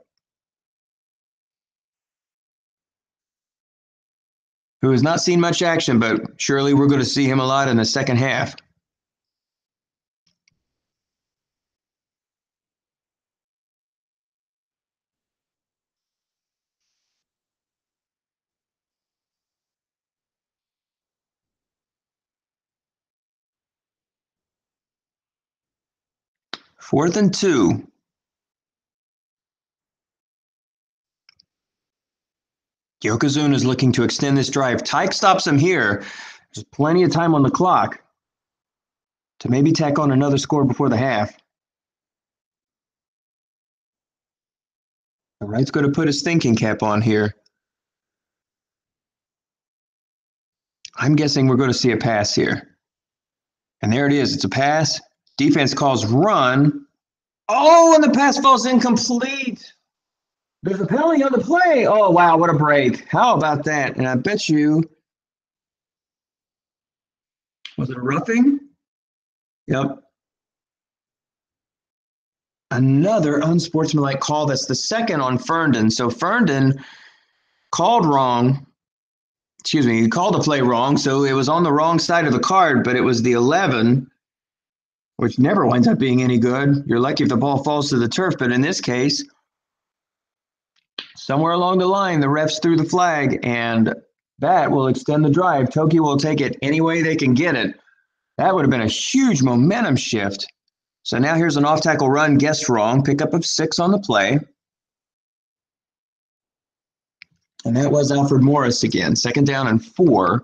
who has not seen much action, but surely we're going to see him a lot in the second half. Fourth and 2. Yokozuna is looking to extend this drive. Tyke stops him here. There's plenty of time on the clock to maybe tack on another score before the half. The right's going to put his thinking cap on here. I'm guessing we're going to see a pass here. And there it is. It's a pass. Defense calls run. Oh, and the pass falls incomplete. There's a penalty on the play. Oh, wow, what a break. How about that? And I bet you, was it a roughing? Yep. Another unsportsmanlike call. That's the second on Ferndon. So Ferndon called wrong. Excuse me, he called the play wrong. So it was on the wrong side of the card, but it was the 11, which never winds up being any good. You're lucky if the ball falls to the turf, but in this case, somewhere along the line, the refs threw the flag, and that will extend the drive. Toki will take it any way they can get it. That would have been a huge momentum shift. So now here's an off-tackle run, guessed wrong, pickup of 6 on the play. And that was Alfred Morris again. 2nd down and 4.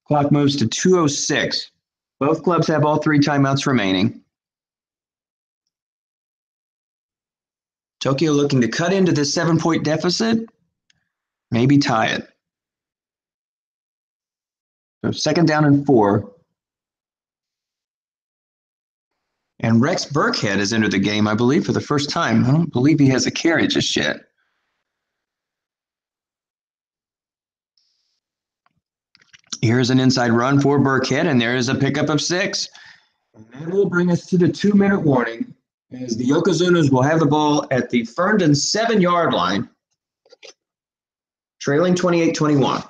Clock moves to 2:06. Both clubs have all 3 timeouts remaining. Tokyo looking to cut into this 7-point deficit, maybe tie it. So 2nd down and 4. And Rex Burkhead has entered the game, I believe, for the first time. I don't believe he has a carry just yet. Here's an inside run for Burkhead, and there is a pickup of 6. And that will bring us to the 2-minute warning, as the Yokozunas will have the ball at the Ferndon 7-yard line, trailing 28-21.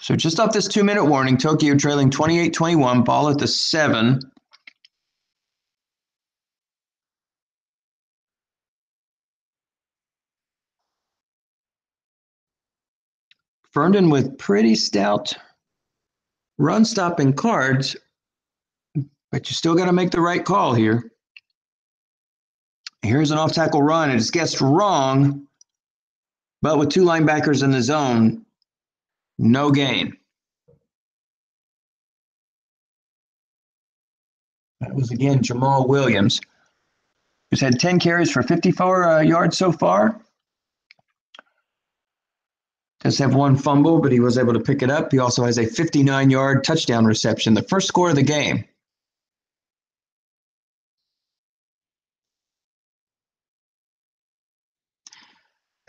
So just off this 2-minute warning, Tokyo trailing 28-21, ball at the 7. Ferndon with pretty stout run-stopping cards, but you still got to make the right call here. Here's an off-tackle run, and it's guessed wrong, but with 2 linebackers in the zone, no gain. That was, again, Jamal Williams, who's had 10 carries for 54 yards so far. Does have 1 fumble, but he was able to pick it up. He also has a 59-yard touchdown reception, the first score of the game.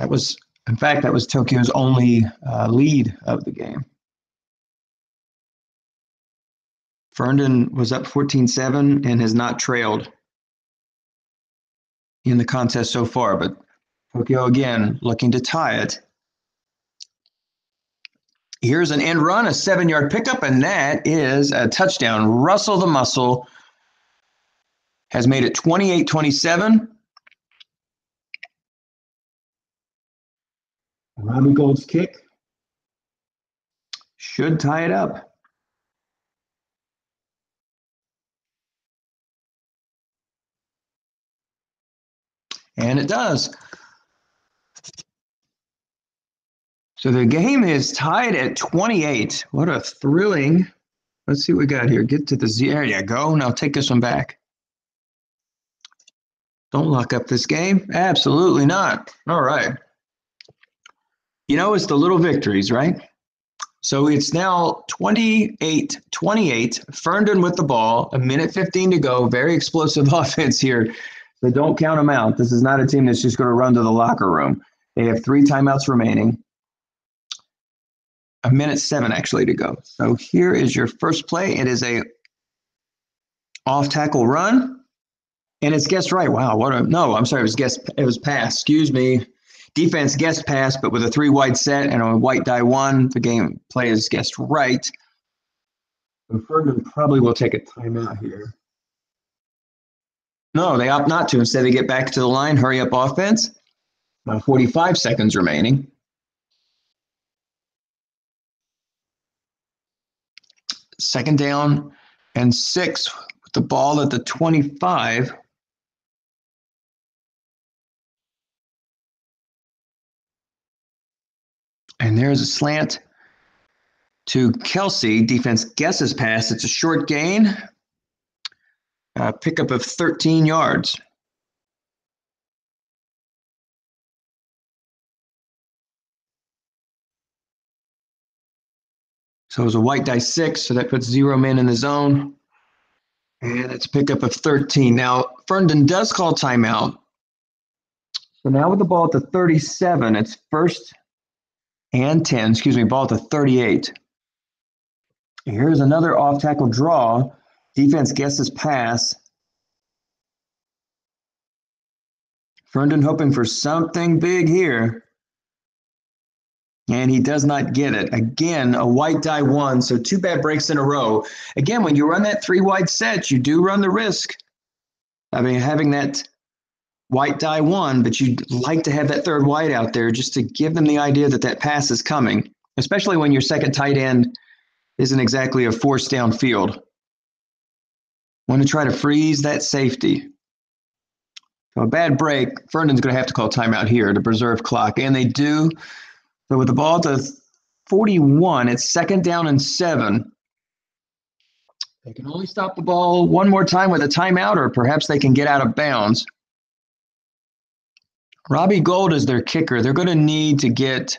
In fact, that was Tokyo's only lead of the game. Ferndon was up 14-7 and has not trailed in the contest so far, but Tokyo again looking to tie it. Here's an end run, a 7-yard pickup, and that is a touchdown. Russell the Muscle has made it 28-27. Robbie Gould's kick should tie it up. And it does. So the game is tied at 28. What a thrilling. Let's see what we got here. Get to the Z. There you go. Now take this one back. Don't lock up this game. Absolutely not. All right. You know, it's the little victories, right? So it's now 28-28. Ferndon with the ball. 1:15 to go. Very explosive offense here. So don't count them out. This is not a team that's just going to run to the locker room. They have 3 timeouts remaining. 1:07 actually to go. So here is your first play. It is a off tackle run, and it's guessed right. Wow, it was pass. Excuse me. Defense guessed pass, but with a 3 wide set and a white die 1, the game play is guessed right. So Ferndon probably will take a timeout here. No, they opt not to. Instead, they get back to the line, hurry up offense. 45 seconds remaining. Second down and 6 with the ball at the 25. And there's a slant to Kelsey. Defense guesses pass. It's a short gain. Pickup of 13 yards. So it was a white die 6, so that puts 0 men in the zone. And it's a pickup of 13. Now, Ferndon does call timeout. So now with the ball at the 37, it's 1st and 10. Ball at the 38. Here's another off-tackle draw. Defense guesses pass. Ferndon hoping for something big here. And he does not get it. Again, a white die 1, so 2 bad breaks in a row. Again, when you run that 3 wide set, you do run the risk of having that white die 1, but you'd like to have that 3rd white out there just to give them the idea that that pass is coming, especially when your second tight end isn't exactly a force downfield. Want to try to freeze that safety. So a bad break, Ferndon's going to have to call timeout here to preserve clock, and they do. So with the ball at the 41, it's 2nd down and 7. They can only stop the ball one more time with a timeout, or perhaps they can get out of bounds. Robbie Gould is their kicker. They're going to need to get,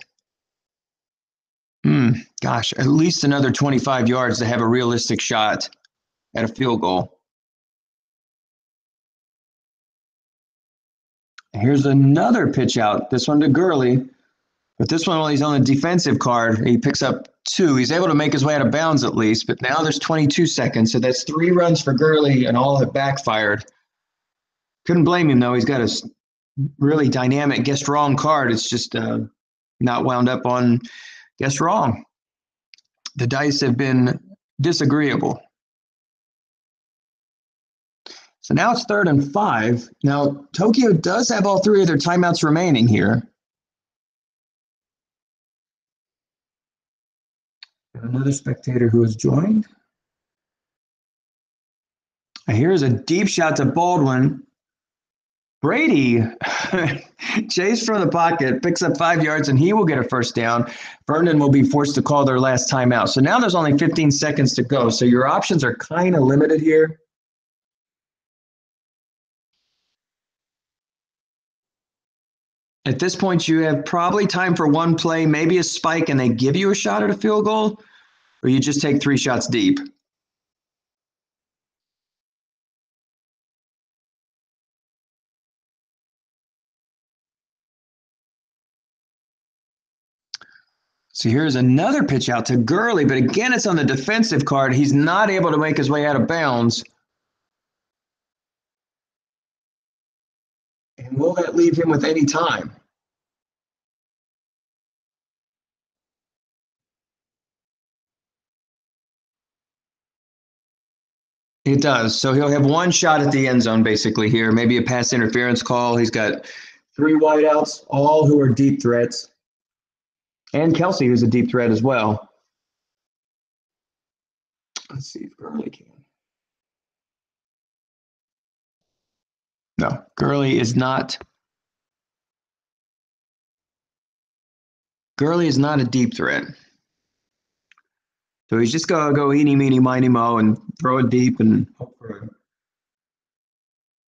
at least another 25 yards to have a realistic shot at a field goal. Here's another pitch out. This one to Gurley. But this one, while he's on the defensive card, he picks up 2. He's able to make his way out of bounds at least, but now there's 22 seconds. So that's 3 runs for Gurley, and all have backfired. Couldn't blame him, though. He's got a really dynamic guess wrong card. It's just not wound up on guess wrong. The dice have been disagreeable. So now it's 3rd and 5. Now, Tokyo does have all 3 of their timeouts remaining here. Another spectator who has joined. And here's a deep shot to Baldwin. Brady chased from the pocket, picks up 5 yards, and he will get a 1st down. Ferndon will be forced to call their last timeout. So now there's only 15 seconds to go. So your options are kind of limited here. At this point, you have probably time for one play, maybe a spike, and they give you a shot at a field goal, or you just take 3 shots deep. So here's another pitch out to Gurley, but again, it's on the defensive card. He's not able to make his way out of bounds. And will that leave him with any time? It does. So he'll have one shot at the end zone basically here, maybe a pass interference call. He's got 3 wideouts, all who are deep threats. And Kelsey, who's a deep threat as well. Let's see if Gurley can. No, Gurley is not. Gurley is not a deep threat. So he's just going to go eeny, meeny, miny, mo and throw it deep and hope for a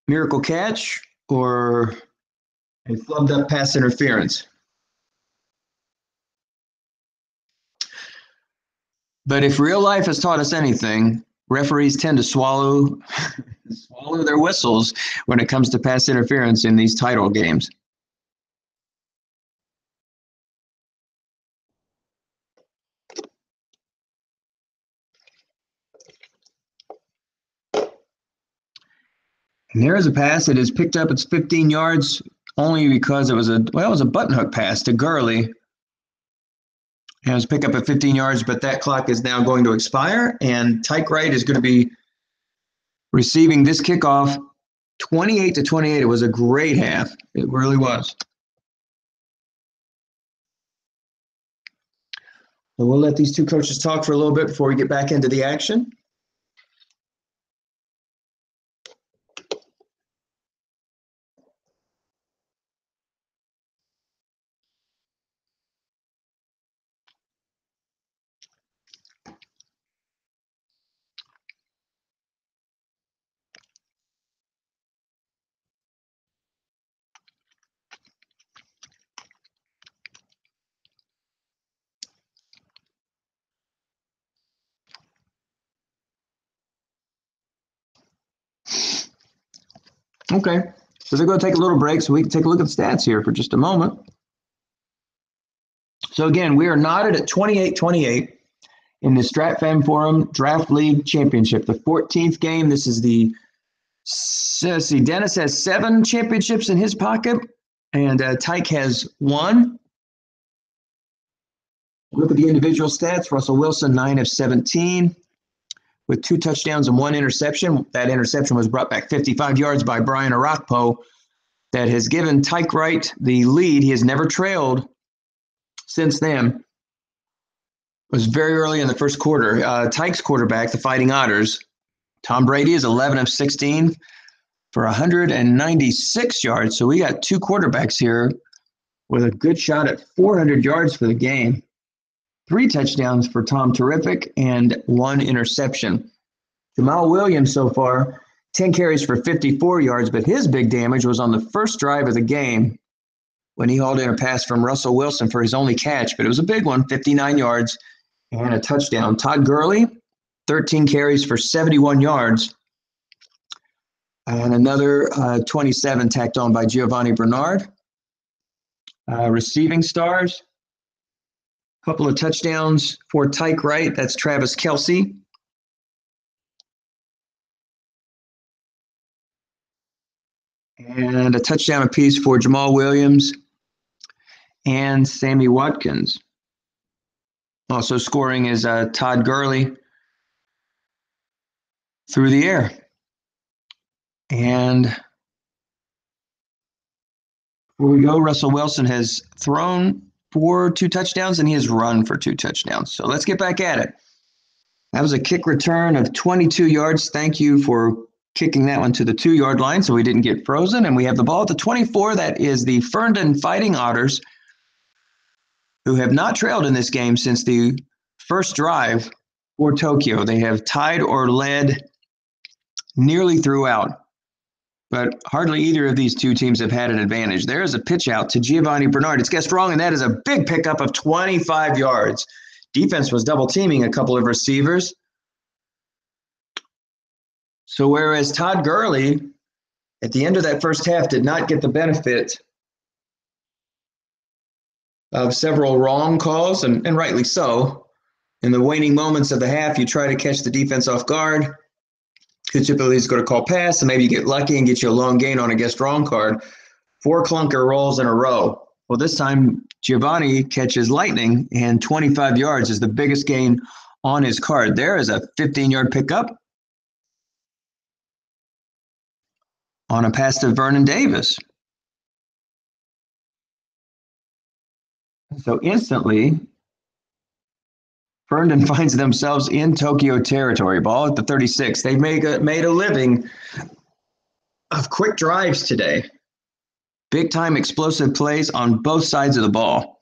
miracle catch or a flubbed up pass interference. But if real life has taught us anything, referees tend to swallow their whistles when it comes to pass interference in these title games. And there is a pass. It is picked up. It's 15 yards only because it was a button hook pass to Gurley. And it was picked up at 15 yards, but that clock is now going to expire, and Tyke Wright is going to be receiving this kickoff 28-28. It was a great half. It really was. So we'll let these two coaches talk for a little bit before we get back into the action. Okay, so they're going to take a little break so we can take a look at the stats here for just a moment. So again, we are knotted at 28-28 in the StratFam Forum Draft League Championship, the 14th game. This is let's see, Dennis has 7 championships in his pocket, and Tyke has 1. Look at the individual stats. Russell Wilson, 9 of 17. With 2 touchdowns and 1 interception. That interception was brought back 55 yards by Brian Arakpo. That has given Tyke Wright the lead. He has never trailed since then. It was very early in the first quarter. Tyke's quarterback, the Fighting Otters, Tom Brady, is 11 of 16 for 196 yards. So we got 2 quarterbacks here with a good shot at 400 yards for the game. 3 touchdowns for Tom Terrific and 1 interception. Jamal Williams so far, 10 carries for 54 yards, but his big damage was on the first drive of the game when he hauled in a pass from Russell Wilson for his only catch, but it was a big one, 59 yards and a touchdown. Todd Gurley, 13 carries for 71 yards, and another 27 tacked on by Giovanni Bernard. Receiving stars, couple of touchdowns for Tyke Wright. That's Travis Kelce. And a touchdown apiece for Jamal Williams and Sammy Watkins. Also scoring is Todd Gurley through the air. And before we go, Russell Wilson has thrown for 2 touchdowns, and he has run for 2 touchdowns. So let's get back at it. That was a kick return of 22 yards. Thank you for kicking that one to the 2-yard line so we didn't get frozen. And we have the ball at the 24. That is the Ferndon Fighting Otters, who have not trailed in this game since the first drive for Tokyo. They have tied or led nearly throughout, but hardly either of these 2 teams have had an advantage. There is a pitch out to Giovanni Bernard. It's guessed wrong, and that is a big pickup of 25 yards. Defense was double teaming a couple of receivers. So whereas Todd Gurley, at the end of that first half, did not get the benefit of several wrong calls, and rightly so. In the waning moments of the half, you try to catch the defense off guard. Who typically is going to call pass, and maybe you get lucky and get you a long gain on a guessed wrong card. 4 clunker rolls in a row. Well, this time Giovanni catches lightning, and 25 yards is the biggest gain on his card. There is a 15-yard pickup on a pass to Vernon Davis. So instantly, Ferndon finds themselves in Tokyo territory. Ball at the 36. They've made a living of quick drives today. Big-time explosive plays on both sides of the ball.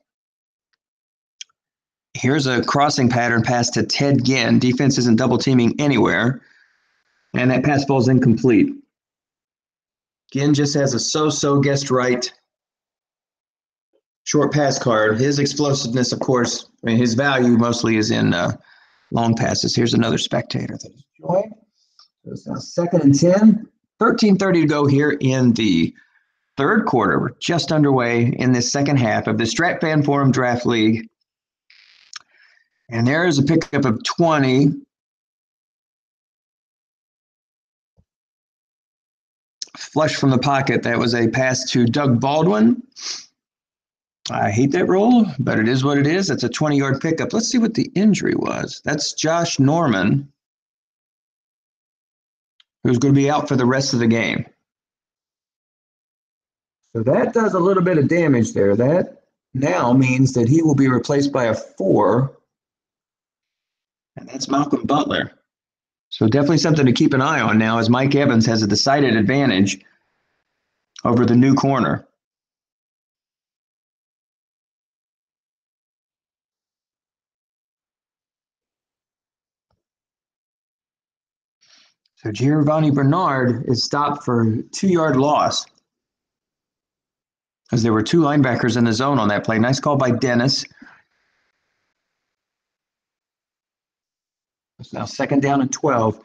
Here's a crossing pattern pass to Ted Ginn. Defense isn't double teaming anywhere, and that pass falls incomplete. Ginn just has a so-so guessed right short pass card. His explosiveness, of course, I mean, his value mostly is in long passes. Here's another spectator that has joined. So it's now 2nd and 10. 13:30 to go here in the third quarter. We're just underway in this second half of the Strat Fan Forum Draft League. And there's a pickup of 20. Flush from the pocket. That was a pass to Doug Baldwin. I hate that roll, but it is what it is. It's a 20-yard pickup. Let's see what the injury was. That's Josh Norman, who's going to be out for the rest of the game. So that does a little bit of damage there. That now means that he will be replaced by a 4, and that's Malcolm Butler. So definitely something to keep an eye on now, as Mike Evans has a decided advantage over the new corner. So Giovanni Bernard is stopped for a 2-yard loss, because there were 2 linebackers in the zone on that play. Nice call by Dennis. It's now 2nd down and 12.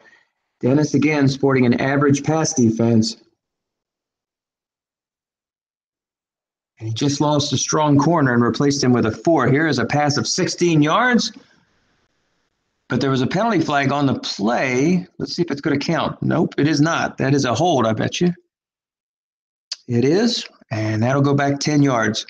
Dennis again sporting an average pass defense. And he just lost a strong corner and replaced him with a 4. Here is a pass of 16 yards. But there was a penalty flag on the play. Let's see if it's going to count. Nope, it is not. That is a hold, I bet you. It is, and that'll go back 10 yards.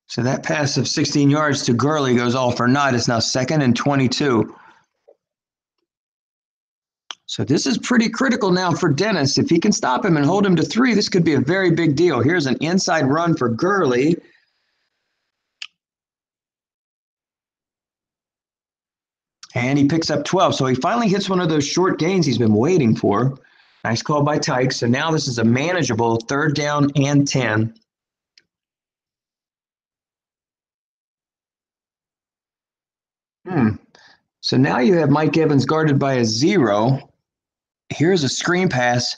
So that pass of 16 yards to Gurley goes all for naught. It's now 2nd and 22. So this is pretty critical now for Dennis. If he can stop him and hold him to 3, this could be a very big deal. Here's an inside run for Gurley. And he picks up 12. So he finally hits one of those short gains he's been waiting for. Nice call by Tyke. So now this is a manageable 3rd down and 10. So now you have Mike Evans guarded by a 0. Here's a screen pass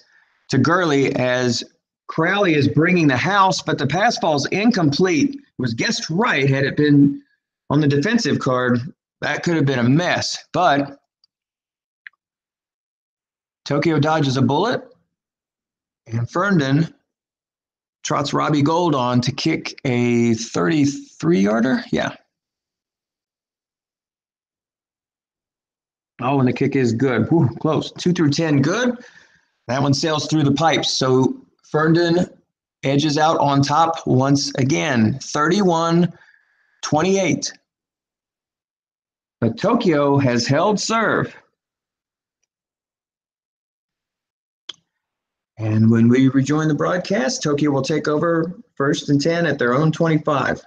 to Gurley as Crowley is bringing the house, but the pass falls incomplete. It was guessed right. Had it been on the defensive card, that could have been a mess. But Tokyo dodges a bullet, and Ferndon trots Robbie Gold on to kick a 33-yarder. Yeah. Oh, and the kick is good. Whew, close. 2 through 10, good. That one sails through the pipes. So Ferndon edges out on top once again, 31-28. But Tokyo has held serve. And when we rejoin the broadcast, Tokyo will take over 1st and 10 at their own 25.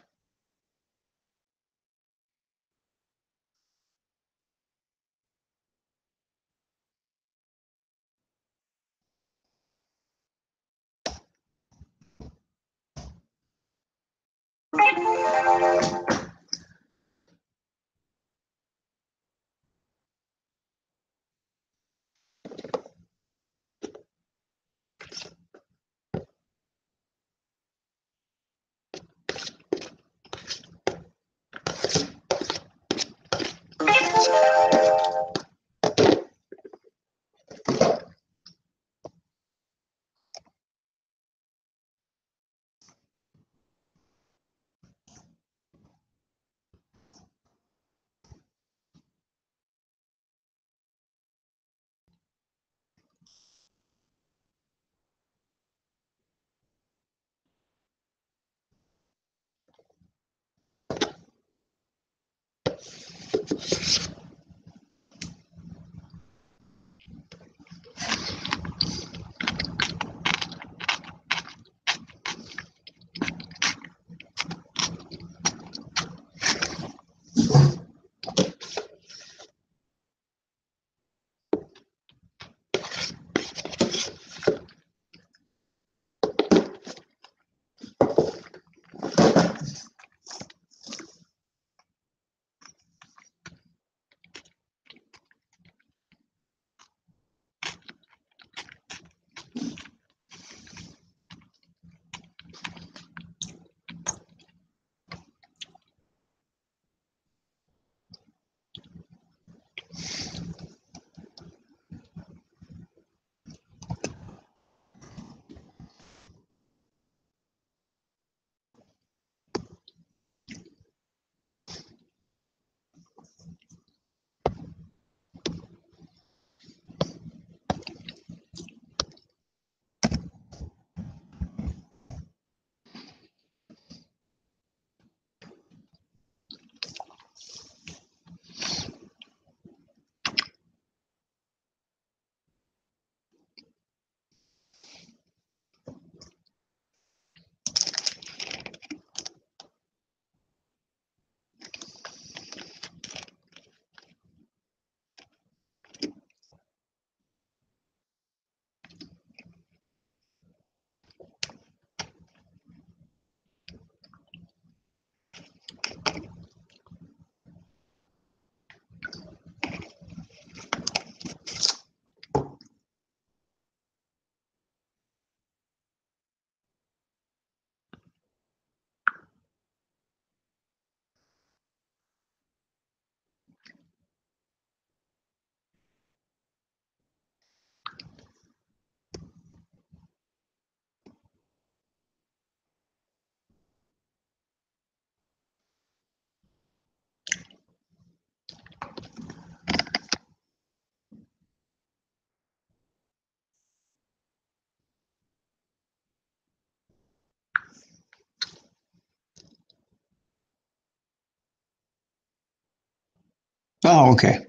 Oh, okay.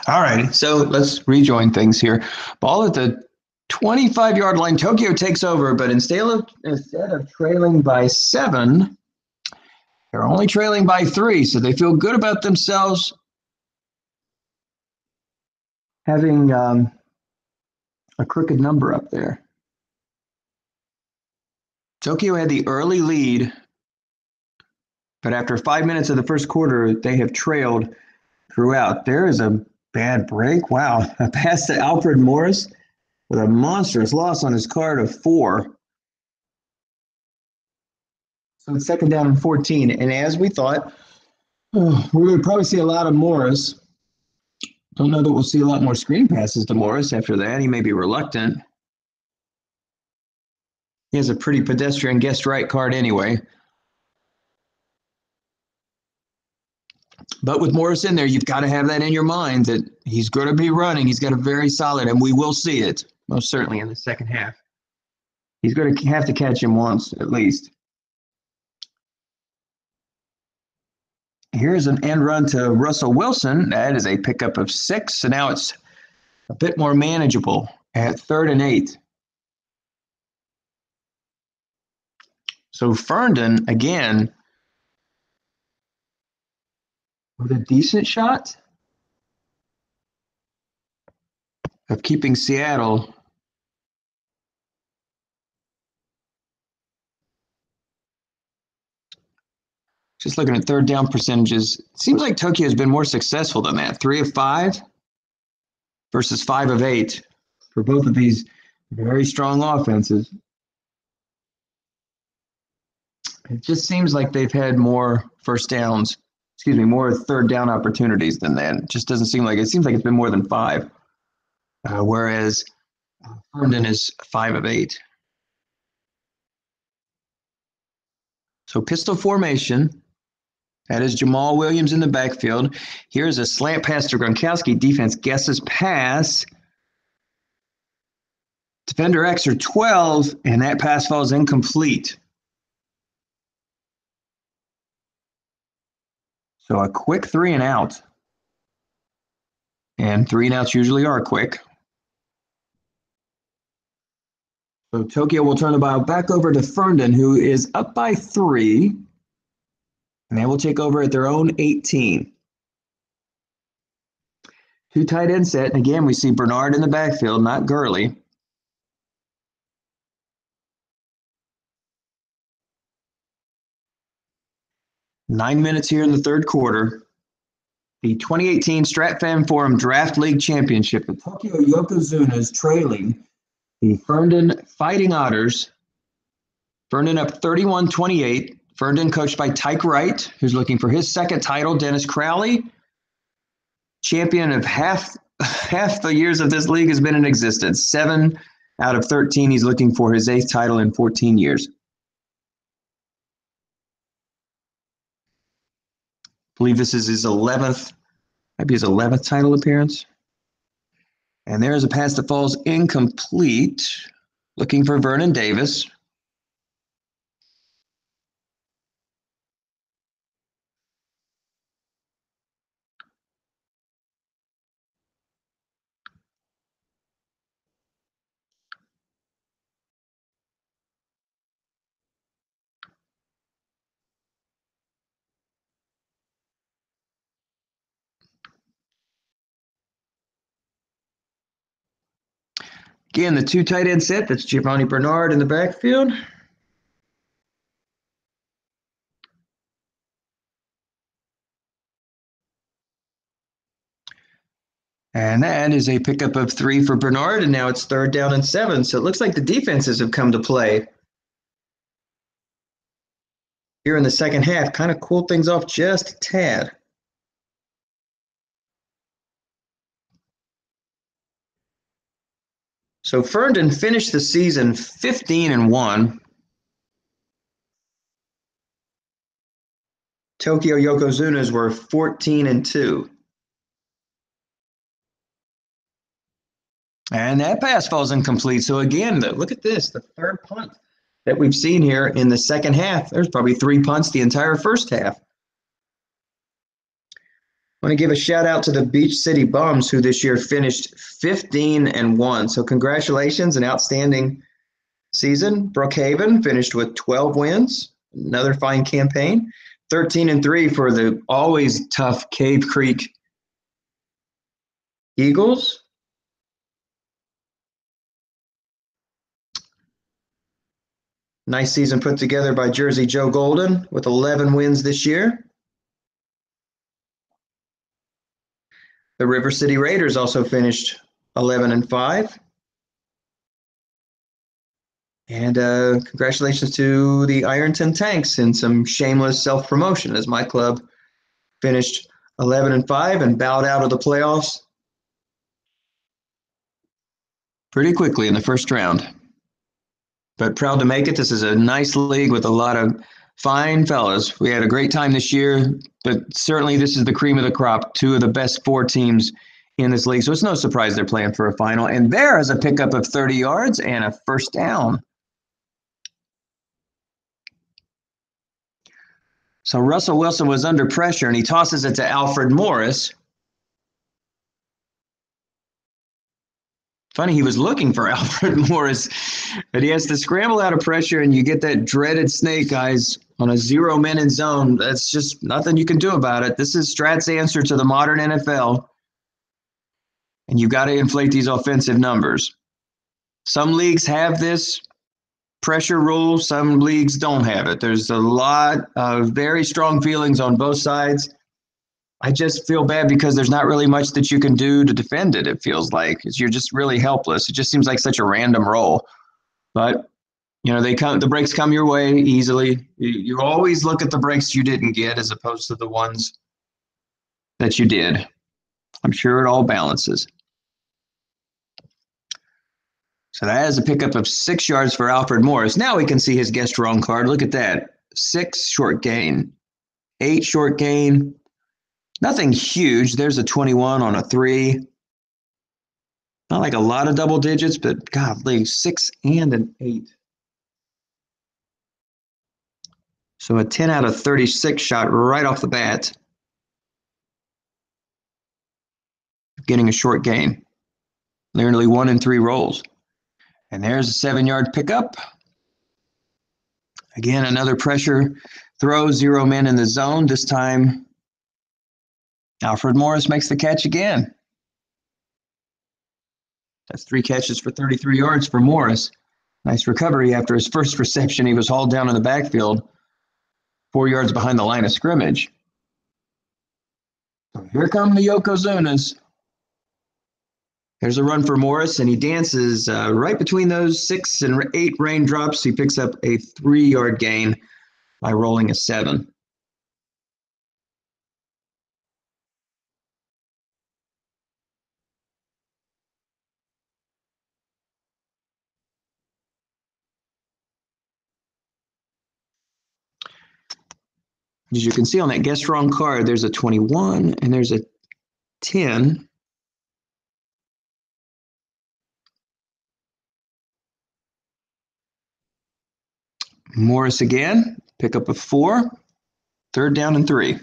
All right. So let's rejoin things here. Ball at the 25-yard line. Tokyo takes over, but instead of trailing by 7, they're only trailing by 3. So they feel good about themselves having a crooked number up there. Tokyo had the early lead, but after 5 minutes of the first quarter, they have trailed throughout. There is a bad break. Wow. A pass to Alfred Morris with a monstrous loss on his card of 4. So it's second down and 14. And as we thought, we would probably see a lot of Morris. Don't know that we'll see a lot more screen passes to Morris after that. He may be reluctant. He has a pretty pedestrian guest right card anyway. But with Morris in there, you've got to have that in your mind that he's going to be running. He's got a very solid, and we will see it, most certainly in the second half. He's going to have to catch him once at least. Here's an end run to Russell Wilson. That is a pickup of 6. So now it's a bit more manageable at 3rd and 8. So Ferndon, again, with a decent shot of keeping Seattle. Just looking at third down percentages, it seems like Tokyo has been more successful than that. 3 of 5 versus 5 of 8 for both of these very strong offenses. It just seems like they've had more more third down opportunities than that. It just doesn't seem like it seems like it's been more than 5, whereas Ferndon is 5 of 8. So pistol formation. That is Jamal Williams in the backfield. Here's a slant pass to Gronkowski. Defense guesses pass. Defender X are 12, and that pass falls incomplete. So a quick 3 and out. And 3 and outs usually are quick. So Tokyo will turn the ball back over to Ferndon, who is up by 3. And they will take over at their own 18. 2 tight end set. And again, we see Bernard in the backfield, not Gurley. Nine minutes here in the third quarter. The 2018 Strat Fan Forum Draft League Championship. The Tokyo Yokozunas trailing the Ferndon Fighting Otters. Ferndon up 31-28. Ferndon coached by Tyke Wright, who's looking for his second title. Dennis Crowley, champion of half the years of this league, has been in existence. 7 out of 13. He's looking for his 8th title in 14 years. I believe this is his 11th, maybe his 11th title appearance. And there is a pass that falls incomplete. Looking for Vernon Davis. Again, the 2 tight end set. That's Giovanni Bernard in the backfield. And that is a pickup of 3 for Bernard, and now it's 3rd down and 7. So it looks like the defenses have come to play here in the second half. Kind of cooled things off just a tad. So Ferndon finished the season 15-1. Tokyo Yokozunas were 14-2. And that pass falls incomplete. So again, look at this, the third punt that we've seen here in the second half. There's probably 3 punts the entire first half. I want to give a shout out to the Beach City Bums, who this year finished 15-1. So congratulations, an outstanding season. Brookhaven finished with 12 wins, another fine campaign. 13-3 for the always tough Cave Creek Eagles. Nice season put together by Jersey Joe Golden with 11 wins this year. The River City Raiders also finished 11-5. And congratulations to the Ironton Tanks in some shameless self-promotion, as my club finished 11-5 and bowed out of the playoffs pretty quickly in the first round. But proud to make it. This is a nice league with a lot of fine fellas. We had a great time this year, but certainly this is the cream of the crop. Two of the best 4 teams in this league. So it's no surprise they're playing for a final. And there is a pickup of 30 yards and a first down. So Russell Wilson was under pressure, and he tosses it to Alfred Morris. Funny, he was looking for Alfred Morris, but he has to scramble out of pressure, and you get that dreaded snake eyes on a 0 men in zone. That's just nothing you can do about it. This is Strat's answer to the modern NFL, and you've got to inflate these offensive numbers. Some leagues have this pressure rule. Some leagues don't have it. There's a lot of very strong feelings on both sides. I just feel bad because there's not really much that you can do to defend it, it feels like. You're just really helpless. It just seems like such a random roll. But, you know, the breaks come your way easily. You always look at the breaks you didn't get as opposed to the ones that you did. I'm sure it all balances. So that is a pickup of 6 yards for Alfred Morris. Now we can see his guessed wrong card. Look at that. 6 short gain, 8 short gain. Nothing huge. There's a 21 on a 3. Not like a lot of double digits, but golly, 6 and an 8. So a 10 out of 36 shot right off the bat. Getting a short gain. Nearly 1 in 3 rolls. And there's a 7-yard pickup. Again, another pressure throw, 0 men in the zone. This time, Alfred Morris makes the catch again. That's 3 catches for 33 yards for Morris. Nice recovery after his first reception. He was hauled down in the backfield, 4 yards behind the line of scrimmage. So here come the Yokozunas. There's a run for Morris, and he dances right between those 6 and 8 raindrops. He picks up a 3-yard gain by rolling a 7. As you can see on that guess wrong card, there's a 21 and there's a 10. Morris again, pick up a 4, 3rd down and 3.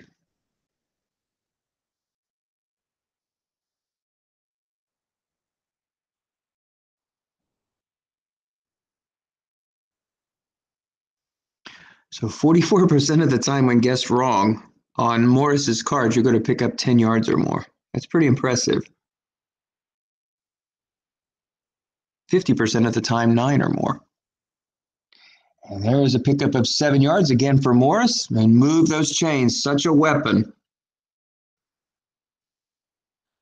So 44% of the time when guessed wrong on Morris's cards, you're going to pick up 10 yards or more. That's pretty impressive. 50% of the time, 9 or more. And there is a pickup of 7 yards again for Morris. And move those chains. Such a weapon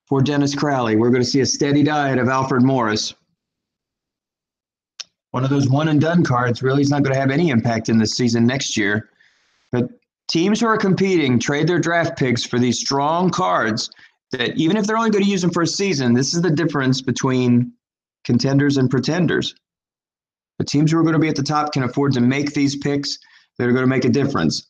for Dennis Crowley. We're going to see a steady diet of Alfred Morris. One of those one-and-done cards. Really, he's not going to have any impact in this season next year. But teams who are competing trade their draft picks for these strong cards that even if they're only going to use them for a season, this is the difference between contenders and pretenders. The teams who are going to be at the top can afford to make these picks that are going to make a difference.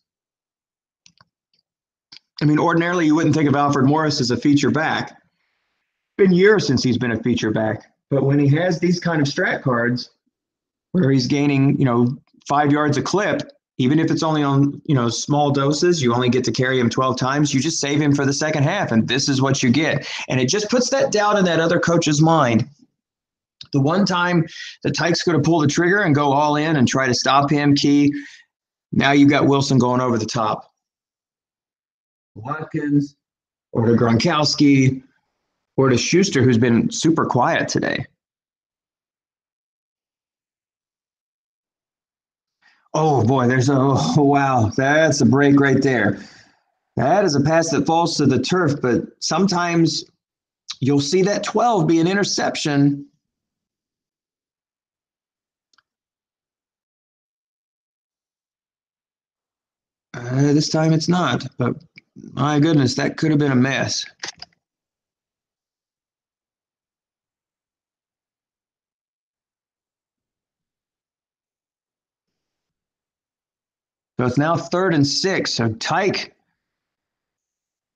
I mean, ordinarily, you wouldn't think of Alfred Morris as a feature back. It's been years since he's been a feature back. But when he has these kind of strat cards where he's gaining, 5 yards a clip, Even if it's only on, small doses, you only get to carry him 12 times. You just save him for the second half, and this is what you get. And it just puts that doubt in that other coach's mind. The one time the Tyke's going to pull the trigger and go all in and try to stop him, Key, now you got Wilson going over the top. Watkins, or to Gronkowski, or to Schuster, who's been super quiet today. Oh, boy, wow, that's a break right there. That is a pass that falls to the turf, but sometimes you'll see that 12 be an interception. This time it's not, but my goodness, that could have been a mess. So it's now 3rd and 6. So Tyke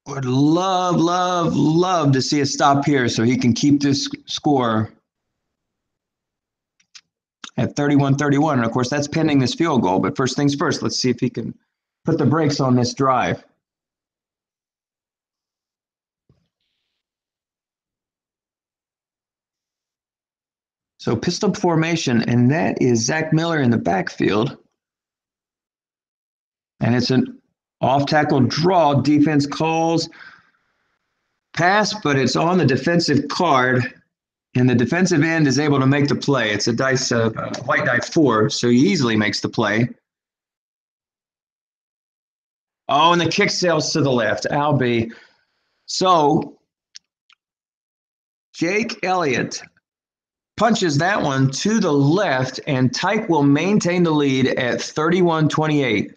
would love to see a stop here so he can keep this score at 31-31. And of course, that's pending this field goal. But first things first, let's see if he can put the brakes on this drive. So pistol formation, and that is Zach Miller in the backfield. And it's an off-tackle draw. Defense calls pass, but it's on the defensive card, and the defensive end is able to make the play. It's a white die 4, so he easily makes the play. Oh, and the kick sails to the left. Albie. So Jake Elliott punches that one to the left, and Tyke will maintain the lead at 31-28.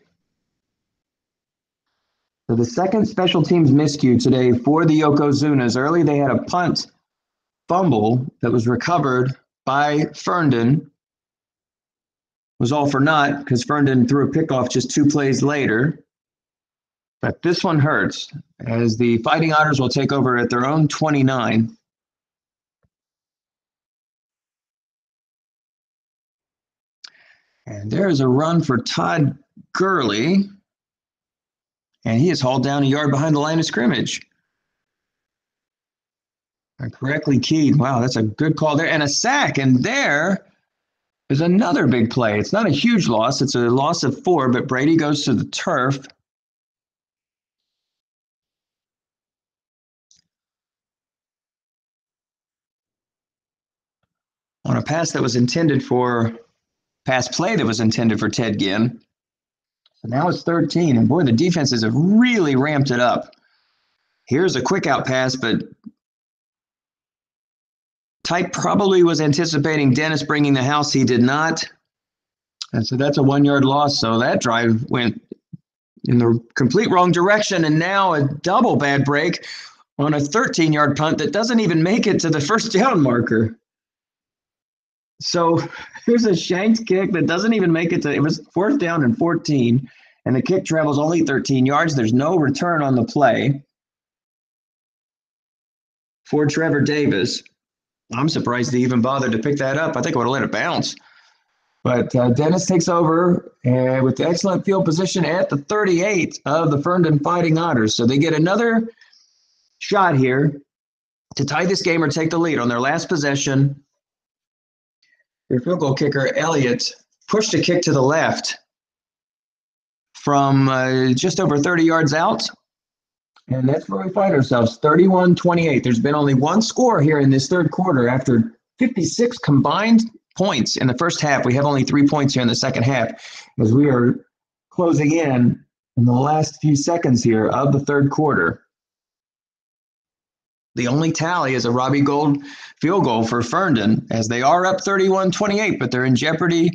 So the second special teams miscue today for the Yokozunas. Early they had a punt fumble that was recovered by Ferndon. Was all for naught because Ferndon threw a pickoff just 2 plays later. But this one hurts, as the Fighting Otters will take over at their own 29. And there's a run for Todd Gurley. And he is hauled down a yard behind the line of scrimmage. Correctly keyed. Wow, that's a good call there. And a sack. And there is another big play. It's not a huge loss. It's a loss of 4, but Brady goes to the turf. On a pass play that was intended for Ted Ginn. So now it's 13, and boy, the defenses have really ramped it up. Here's a quick out pass, but Tyke probably was anticipating Dennis bringing the house. He did not. And so that's a 1-yard loss. So that drive went in the complete wrong direction, and now a double bad break on a 13-yard punt that doesn't even make it to the first down marker. So here's a shanked kick that doesn't even make it to, it was 4th down and 14, and the kick travels only 13 yards. There's no return on the play for Trevor Davis. I'm surprised he even bothered to pick that up. I think I would have let it bounce. But Dennis takes over with the excellent field position at the 38 of the Ferndon Fighting Otters. So they get another shot here to tie this game or take the lead on their last possession. Their field goal kicker, Elliott, pushed a kick to the left from just over 30 yards out. And that's where we find ourselves, 31-28. There's been only one score here in this third quarter. After 56 combined points in the first half, we have only 3 points here in the second half, as we are closing in the last few seconds here of the third quarter. The only tally is a Robbie Gould field goal for Ferndon, as they are up 31-28, but they're in jeopardy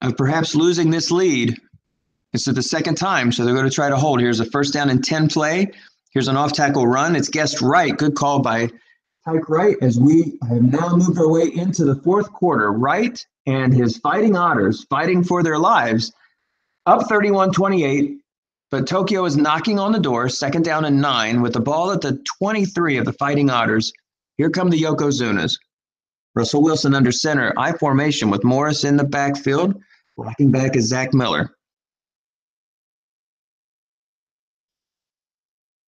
of perhaps losing this lead. This is the second time, so they're going to try to hold. Here's a 1st down and 10 play. Here's an off-tackle run. It's guessed right. Good call by Tyke Wright, as we have now moved our way into the fourth quarter. Wright and his Fighting Otters fighting for their lives, up 31-28. But Tokyo is knocking on the door, 2nd down and 9, with the ball at the 23 of the Fighting Otters. Here come the Yokozunas. Russell Wilson under center, I formation with Morris in the backfield. Walking back is Zach Miller.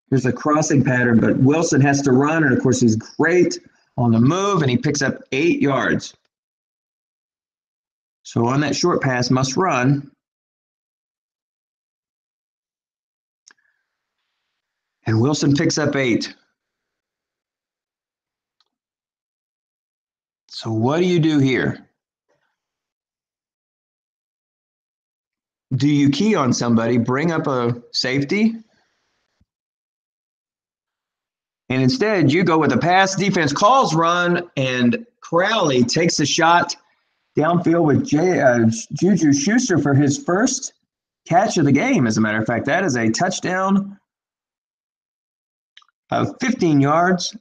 There's a crossing pattern, but Wilson has to run, and of course he's great on the move, and he picks up 8 yards. So on that short pass, must run. And Wilson picks up 8. So what do you do here? Do you key on somebody, bring up a safety? And instead, you go with a pass. Defense calls run, and Crowley takes a shot downfield with Juju Schuster for his first catch of the game. As a matter of fact, that is a touchdown of 15 yards.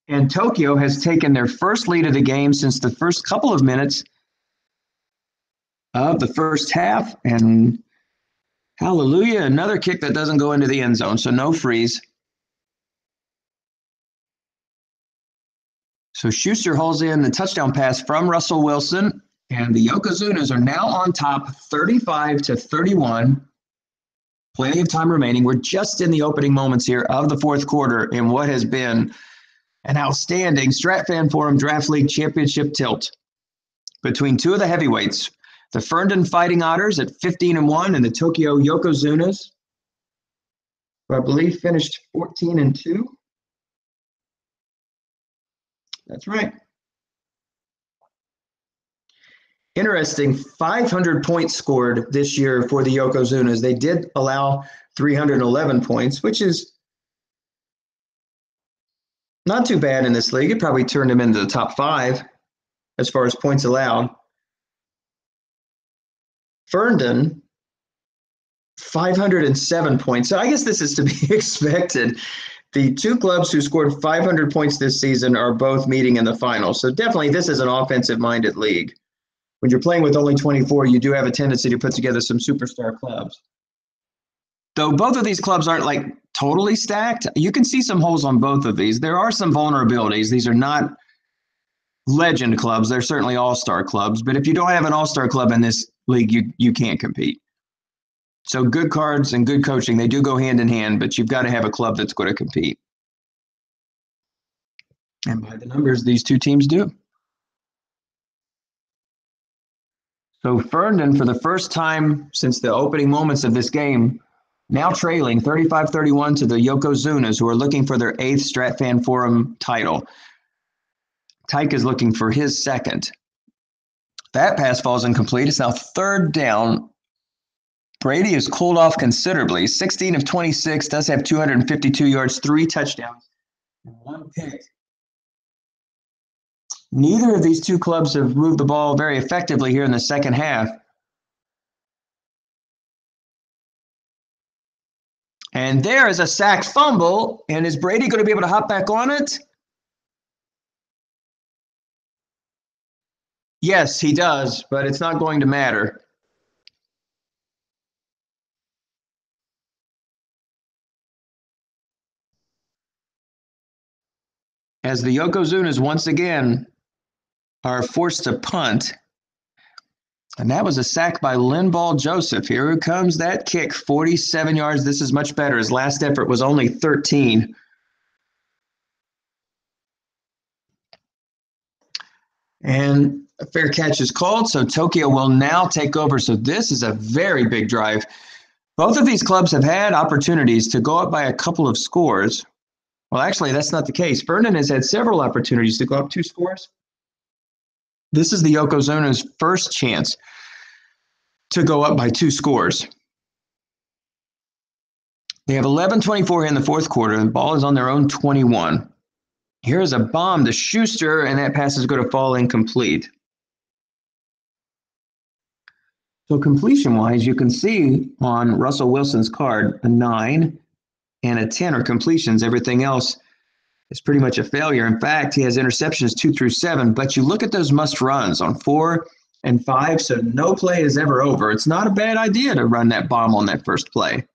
And Tokyo has taken their first lead of the game since the first couple of minutes of the first half. And hallelujah, another kick that doesn't go into the end zone, so no freeze. So Schuster hauls in the touchdown pass from Russell Wilson, and the Yokozunas are now on top 35-31. Plenty of time remaining. We're just in the opening moments here of the fourth quarter in what has been an outstanding Strat Fan Forum Draft League Championship tilt between two of the heavyweights, the Ferndon Fighting Otters at 15-1 and the Tokyo Yokozunas, who I believe finished 14-2. That's right. Interesting, 500 points scored this year for the Yokozunas. They did allow 311 points, which is not too bad in this league. It probably turned them into the top 5 as far as points allowed. Ferndon, 507 points. So I guess this is to be expected. The two clubs who scored 500 points this season are both meeting in the final. So definitely this is an offensive-minded league. When you're playing with only 24, you do have a tendency to put together some superstar clubs. Though both of these clubs aren't like totally stacked, you can see some holes on both of these. There are some vulnerabilities. These are not legend clubs. They're certainly all-star clubs. But if you don't have an all-star club in this league, you can't compete. So good cards and good coaching, they do go hand in hand, but you've got to have a club that's going to compete. And by the numbers, these two teams do. So Ferndon, for the first time since the opening moments of this game, now trailing 35-31 to the Yokozunas, who are looking for their 8th Strat Fan Forum title. Tyke is looking for his 2nd. That pass falls incomplete. It's now 3rd down. Brady has cooled off considerably. 16 of 26, does have 252 yards, 3 touchdowns, and 1 pick. Neither of these two clubs have moved the ball very effectively here in the second half. And there is a sacked fumble. And is Brady going to be able to hop back on it? Yes, he does, but it's not going to matter. As the Yokozunas once again are forced to punt. And that was a sack by Linball Joseph. Here comes that kick, 47 yards. This is much better. His last effort was only 13. And a fair catch is called, so Tokyo will now take over. So this is a very big drive. Both of these clubs have had opportunities to go up by a couple of scores. Well, actually, that's not the case. Ferndon has had several opportunities to go up 2 scores. This is the Yokozuna's first chance to go up by 2 scores. They have 11:24 in the fourth quarter, and the ball is on their own 21. Here's a bomb to Schuster, and that pass is going to fall incomplete. So completion-wise, you can see on Russell Wilson's card, a 9 and a 10 are completions. Everything else is pretty much a failure. In fact, he has interceptions 2 through 7, but you look at those must runs on 4 and 5, so no play is ever over. It's not a bad idea to run that bomb on that first play.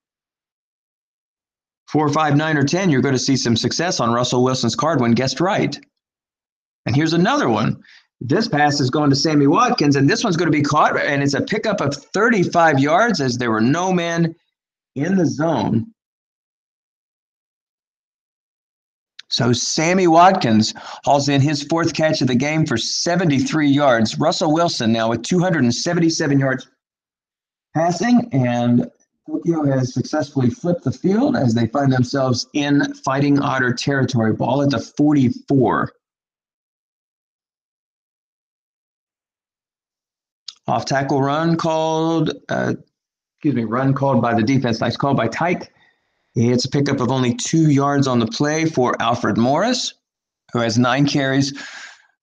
4, 5, 9, or 10, you're going to see some success on Russell Wilson's card when guessed right. And here's another one. This pass is going to Sammy Watkins, and this one's going to be caught, and it's a pickup of 35 yards as there were no men in the zone. So Sammy Watkins hauls in his fourth catch of the game for 73 yards. Russell Wilson now with 277 yards passing, and Tokyo has successfully flipped the field as they find themselves in Fighting Otter territory. Ball at the 44. Off tackle run called, run called by the defense. Nice call by Tyke. It's a pickup of only 2 yards on the play for Alfred Morris, who has 9 carries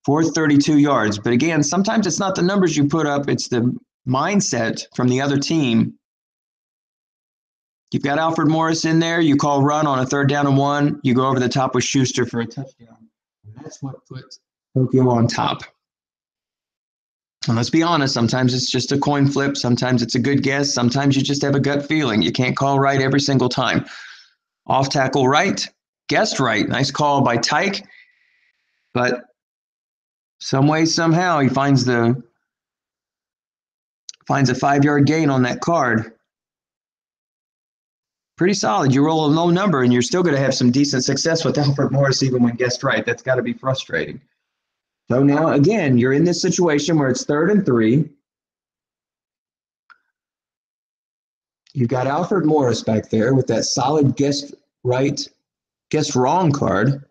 for 32 yards. But again, sometimes it's not the numbers you put up, it's the mindset from the other team. You've got Alfred Morris in there. You call run on a 3rd down and 1. You go over the top with Schuster for a touchdown. And that's what puts Tokyo on top. And let's be honest, sometimes it's just a coin flip. Sometimes it's a good guess. Sometimes you just have a gut feeling. You can't call right every single time. Off tackle right, guessed right. Nice call by Tyke. But some way, somehow, he finds a 5-yard gain on that card. Pretty solid. You roll a low number, and you're still going to have some decent success with Alfred Morris even when guessed right. That's got to be frustrating. So now, again, you're in this situation where it's 3rd and 3. You've got Alfred Morris back there with that solid guessed right, guessed wrong card.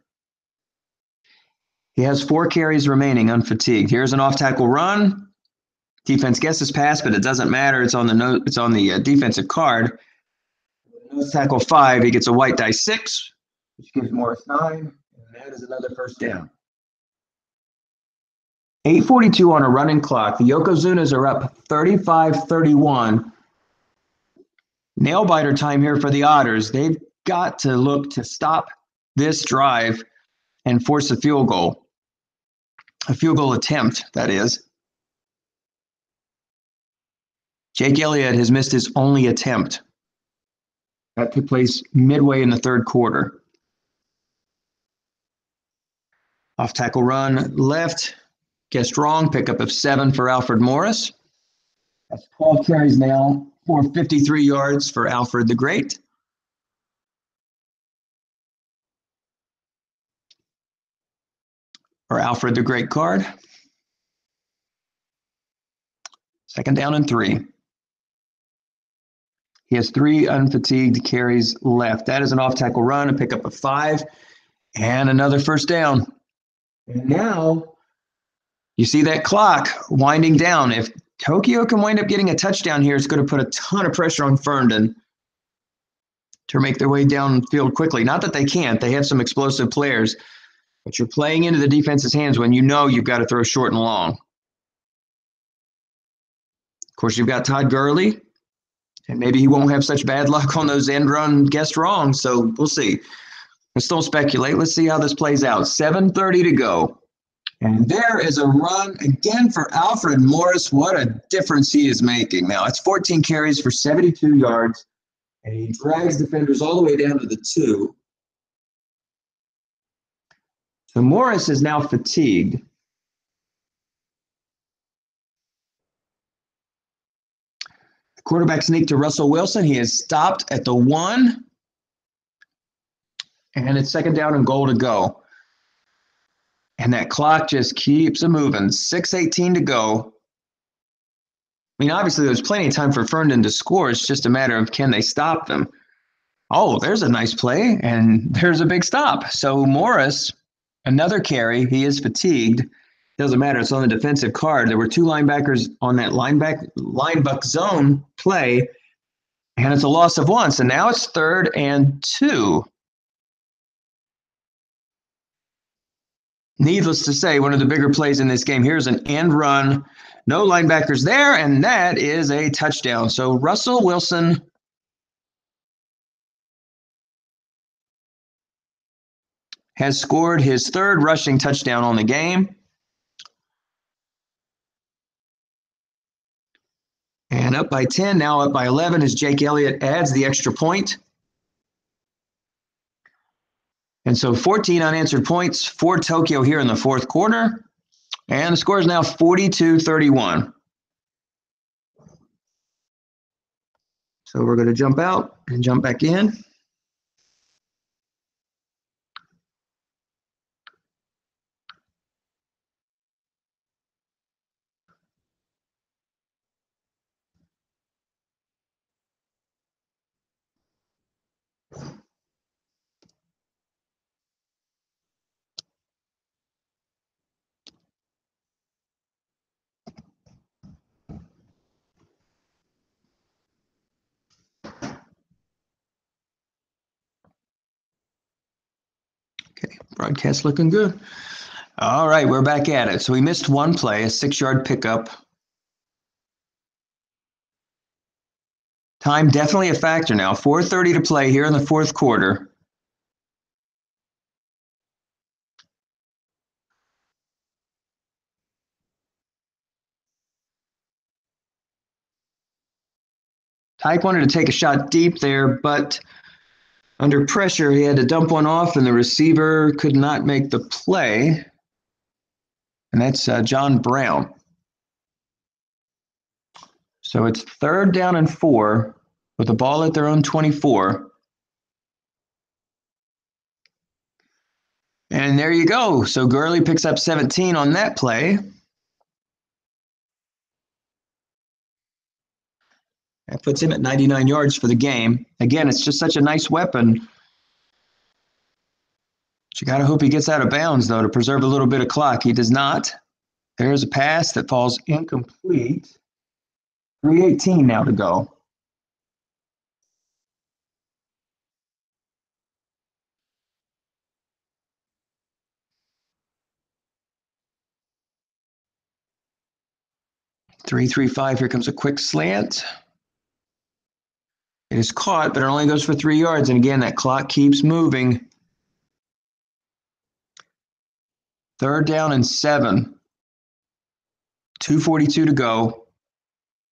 He has 4 carries remaining, unfatigued. Here's an off-tackle run. Defense guesses pass, but it doesn't matter. It's on the defensive card. Nose tackle 5, he gets a white die 6, which gives Morris 9, and that is another first down. 8:42 on a running clock. The Yokozunas are up 35-31. Nail-biter time here for the Otters. They've got to look to stop this drive and force a field goal. A field goal attempt, that is. Jake Elliott has missed his only attempt. That took place midway in the 3rd quarter. Off tackle run left. Guessed wrong. Pickup of 7 for Alfred Morris. That's 12 carries now for 53 yards for Alfred the Great. Or Alfred the Great card. 2nd down and 3. He has 3 unfatigued carries left. That is an off-tackle run, a pickup of 5, and another first down. And now you see that clock winding down. If Tokyo can wind up getting a touchdown here, it's going to put a ton of pressure on Ferndon to make their way downfield quickly. Not that they can't. They have some explosive players. But you're playing into the defense's hands when you know you've got to throw short and long. Of course, you've got Todd Gurley. And maybe he won't have such bad luck on those end run guessed wrong. So we'll see. Let's don't speculate. Let's see how this plays out. 7:30 to go. And there is a run again for Alfred Morris. What a difference he is making now. It's 14 carries for 72 yards. And he drags defenders all the way down to the 2. So Morris is now fatigued. Quarterback sneak to Russell Wilson. He is stopped at the 1. And it's 2nd down and goal to go. And that clock just keeps moving. 6:18 to go. I mean, obviously, there's plenty of time for Ferndon to score. It's just a matter of can they stop them. Oh, there's a nice play, and there's a big stop. So Morris, another carry. He is fatigued. Doesn't matter. It's on the defensive card. There were 2 linebackers on that lineback zone play, and it's a loss of 1. So now it's 3rd and 2. Needless to say, one of the bigger plays in this game. Here's an end run. No linebackers there, and that is a touchdown. So Russell Wilson has scored his 3rd rushing touchdown on the game. And up by 10, now up by 11 as Jake Elliott adds the extra point. And so 14 unanswered points for Tokyo here in the 4th quarter. And the score is now 42-31. So we're going to jump out and jump back in. Okay, broadcast looking good. All right, we're back at it. So we missed one play, a 6-yard pickup. Time definitely a factor now. 4:30 to play here in the fourth quarter. Tyke wanted to take a shot deep there, but under pressure, he had to dump one off, and the receiver could not make the play. And that's John Brown. So it's 3rd down and 4 with the ball at their own 24. And there you go. So Gurley picks up 17 on that play. That puts him at 99 yards for the game. Again, it's just such a nice weapon. But you got to hope he gets out of bounds, though, to preserve a little bit of clock. He does not. There's a pass that falls incomplete. 3:18 now to go. Three-3-5. Here comes a quick slant. It is caught, but it only goes for 3 yards. And again, that clock keeps moving. 3rd down and 7. 2:42 to go.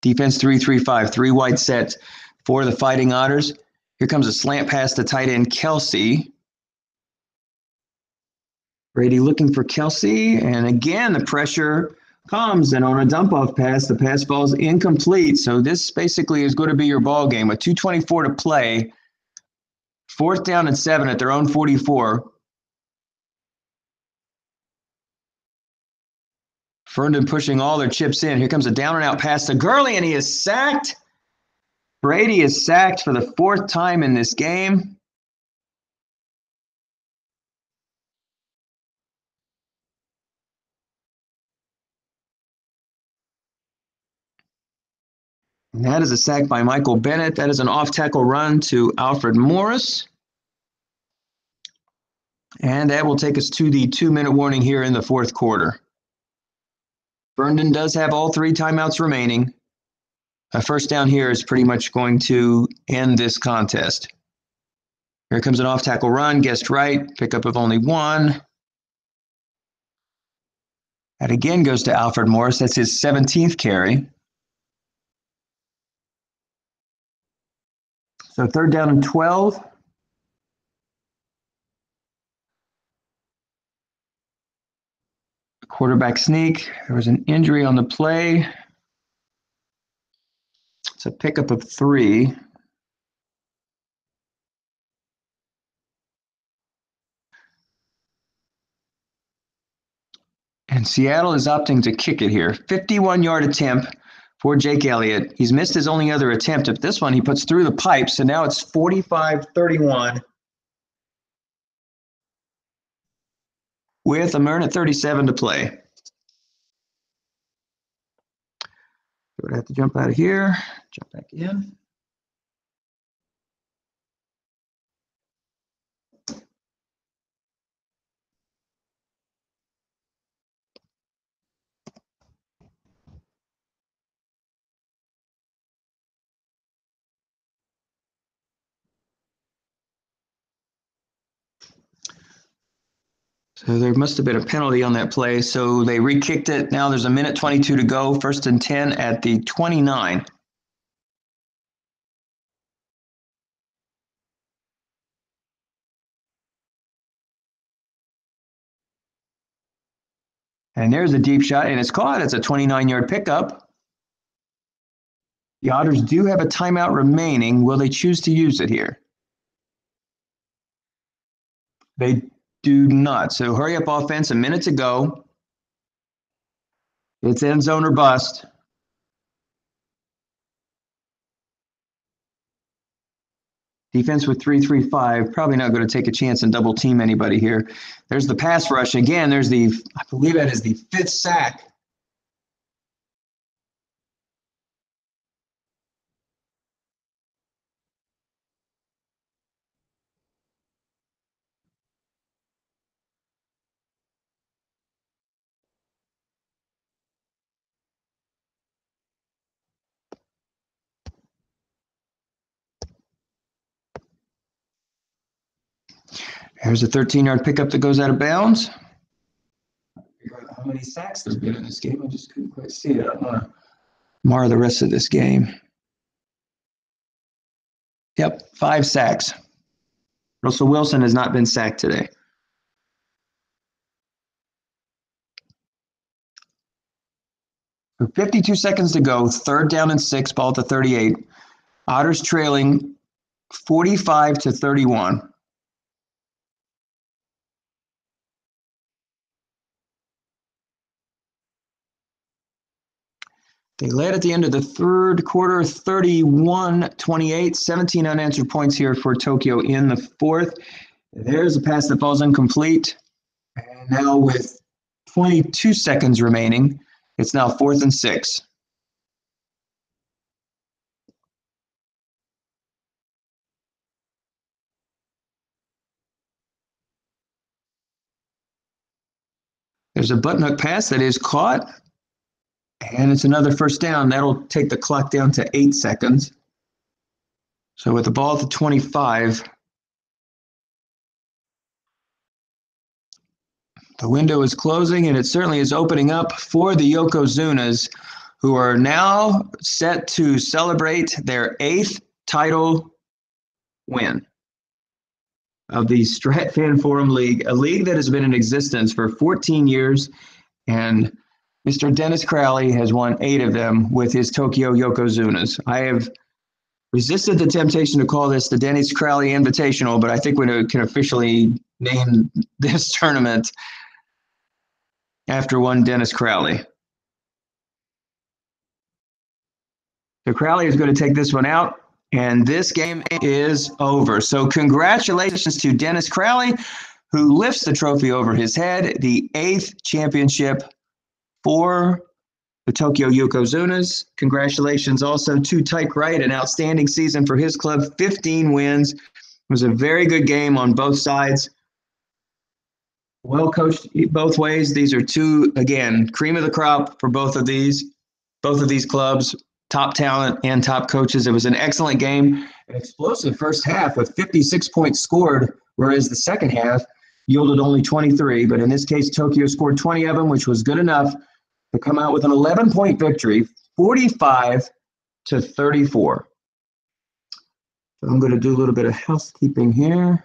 Defense 3-3-5. 3 wide sets for the Fighting Otters. Here comes a slant pass to tight end Kelsey. Brady looking for Kelsey. And again, the pressure comes, and on a dump-off pass, the pass falls incomplete. So this basically is going to be your ball game with 2:24 to play. 4th down and 7 at their own 44. Ferndon pushing all their chips in. Here comes a down-and-out pass to Gurley, and he is sacked. Brady is sacked for the 4th time in this game. And that is a sack by Michael Bennett. That is an off-tackle run to Alfred Morris. And that will take us to the 2-minute warning here in the fourth quarter. Ferndon does have all 3 timeouts remaining. A first down here is pretty much going to end this contest. Here comes an off-tackle run, guessed right, pickup of only 1. That again goes to Alfred Morris. That's his 17th carry. So 3rd down and 12. Quarterback sneak. There was an injury on the play. It's a pickup of 3. And Seattle is opting to kick it here. 51-yard attempt for Jake Elliott. He's missed his only other attempt. At this one, he puts through the pipe. So now it's 45-31 with a minute 37 to play. So I have to jump out of here, jump back in. So there must have been a penalty on that play. So they re-kicked it. Now there's a minute 22 to go. 1st and 10 at the 29. And there's a deep shot, and it's caught. It's a 29-yard pickup. The Otters do have a timeout remaining. Will they choose to use it here? They do not. So hurry up offense, a minute to go. It's end zone or bust. Defense with 3-3-5, probably not going to take a chance and double team anybody here. There's the pass rush. Again, there's I believe that is the 5th sack. There's a 13-yard pickup that goes out of bounds. How many sacks there's been in this game? I just couldn't quite see it. I don't want to mar the rest of this game. Yep, 5 sacks. Russell Wilson has not been sacked today. For 52 seconds to go, 3rd down and 6, ball at the 38. Otters trailing 45-31. They led at the end of the 3rd quarter, 31-28, 17 unanswered points here for Tokyo in the 4th. There's a pass that falls incomplete. And now with 22 seconds remaining, it's now 4th and 6. There's a button-hook pass that is caught. And it's another 1st down. That'll take the clock down to 8 seconds. So with the ball at the 25, the window is closing, and it certainly is opening up for the Yokozunas, who are now set to celebrate their 8th title win of the Strat Fan Forum League, a league that has been in existence for 14 years, and Mr. Dennis Crowley has won 8 of them with his Tokyo Yokozunas. I have resisted the temptation to call this the Dennis Crowley Invitational, but I think we can officially name this tournament after one Dennis Crowley. So Crowley is going to take this one out, and this game is over. So congratulations to Dennis Crowley, who lifts the trophy over his head, the 8th championship for the Tokyo Yokozunas. Congratulations also to Tyke Wright, an outstanding season for his club, 15 wins. It was a very good game on both sides. Well coached both ways. These are 2, again, cream of the crop for both of these clubs, top talent and top coaches. It was an excellent game, an explosive first half with 56 points scored, whereas the second half yielded only 23. But in this case, Tokyo scored 20 of them, which was good enough to come out with an 11-point victory, 45-34. So I'm going to do a little bit of housekeeping here.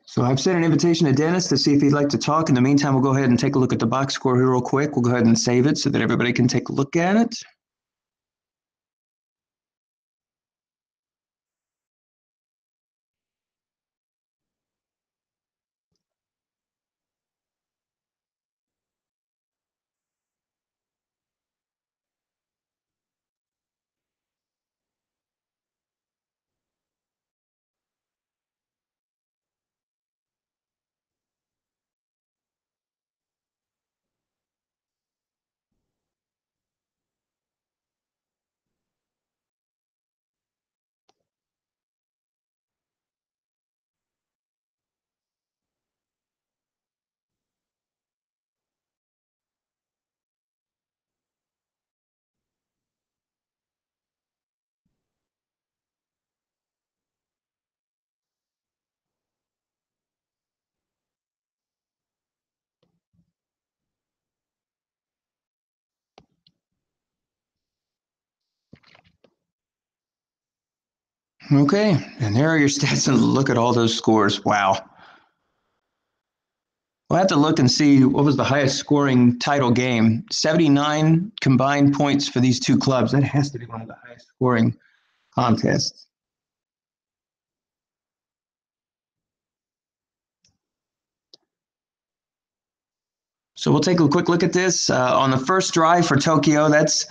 So I've sent an invitation to Dennis to see if he'd like to talk. In the meantime, we'll go ahead and take a look at the box score here real quick. We'll go ahead and save it so that everybody can take a look at it. Okay, and there are your stats, and look at all those scores. Wow. We'll have to look and see what was the highest scoring title game. 79 combined points for these two clubs. That has to be one of the highest scoring contests. So we'll take a quick look at this. On the first drive for Tokyo, that's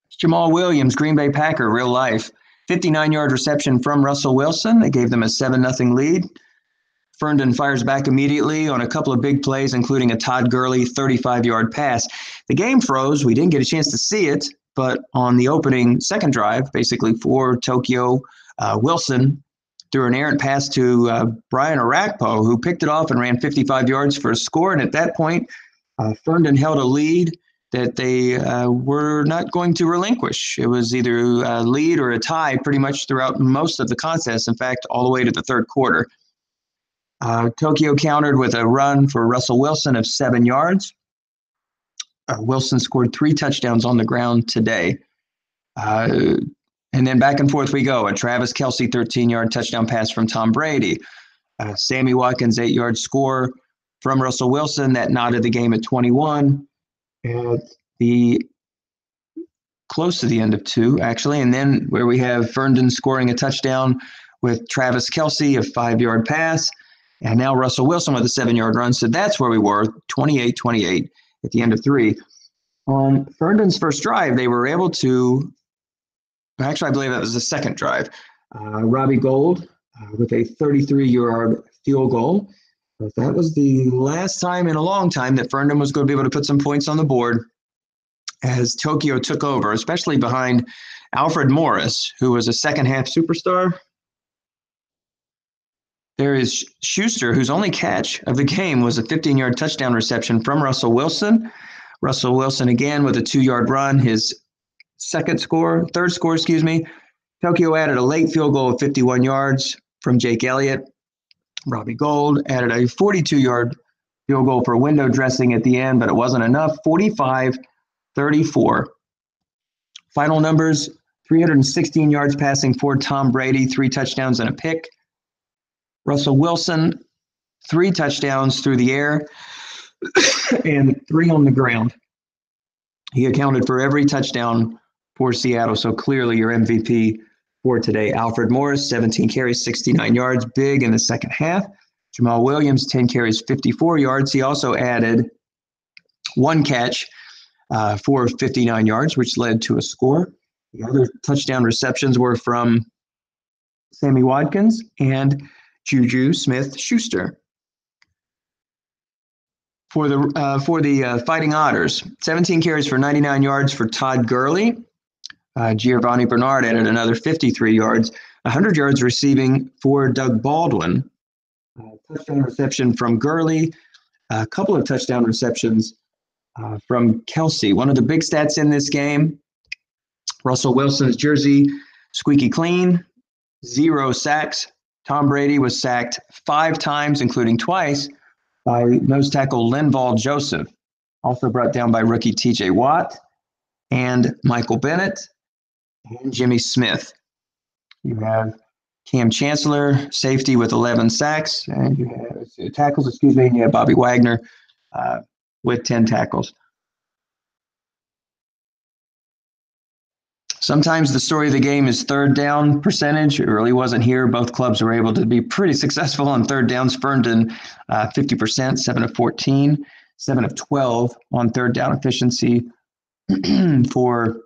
Jamal Williams, Green Bay Packer, real life. 59-yard reception from Russell Wilson. They gave them a 7-0 lead. Ferndon fires back immediately on a couple of big plays, including a Todd Gurley 35-yard pass. The game froze. We didn't get a chance to see it, but on the opening second drive, basically for Tokyo, Wilson threw an errant pass to Brian Arakpo, who picked it off and ran 55 yards for a score. And at that point, Ferndon held a lead that they were not going to relinquish. It was either a lead or a tie pretty much throughout most of the contest, in fact, all the way to the third quarter. Tokyo countered with a run for Russell Wilson of 7 yards. Wilson scored 3 touchdowns on the ground today. And then back and forth we go. A Travis Kelce 13-yard touchdown pass from Tom Brady. Sammy Watkins 8-yard score from Russell Wilson that knotted the game at 21. At the close to the end of 2, actually. And then where we have Ferndon scoring a touchdown with Travis Kelce, a 5-yard pass. And now Russell Wilson with a 7-yard run. So that's where we were, 28-28 at the end of 3. On Ferndon's first drive, they were able to, actually, I believe that was the second drive. Robbie Gould with a 33-yard field goal. But that was the last time in a long time that Ferndon was going to be able to put some points on the board as Tokyo took over, especially behind Alfred Morris, who was a second-half superstar. There is Schuster, whose only catch of the game was a 15-yard touchdown reception from Russell Wilson. Russell Wilson again with a 2-yard run, his third score. Tokyo added a late field goal of 51 yards from Jake Elliott. Robbie Gould added a 42-yard field goal for window dressing at the end, but it wasn't enough. 45-34. Final numbers, 316 yards passing for Tom Brady, 3 touchdowns and a pick. Russell Wilson, 3 touchdowns through the air and 3 on the ground. He accounted for every touchdown for Seattle, so clearly your MVP for today. Alfred Morris, 17 carries, 69 yards, big in the second half. Jamal Williams, 10 carries, 54 yards. He also added 1 catch for 59 yards, which led to a score. The other touchdown receptions were from Sammy Watkins and Juju Smith-Schuster. For the Fighting Otters, 17 carries for 99 yards for Todd Gurley. Giovanni Bernard added another 53 yards, 100 yards receiving for Doug Baldwin. Touchdown reception from Gurley, a couple of touchdown receptions from Kelce. One of the big stats in this game, Russell Wilson's jersey, squeaky clean, 0 sacks. Tom Brady was sacked 5 times, including twice, by nose tackle Linval Joseph, also brought down by rookie TJ Watt and Michael Bennett and Jimmy Smith. You have Cam Chancellor, safety with 11 sacks, and you have tackles, and you have Bobby Wagner with 10 tackles. Sometimes the story of the game is third down percentage. It really wasn't here. Both clubs were able to be pretty successful on third downs. Ferndon, 50%, 7 of 14, 7 of 12 on third down efficiency for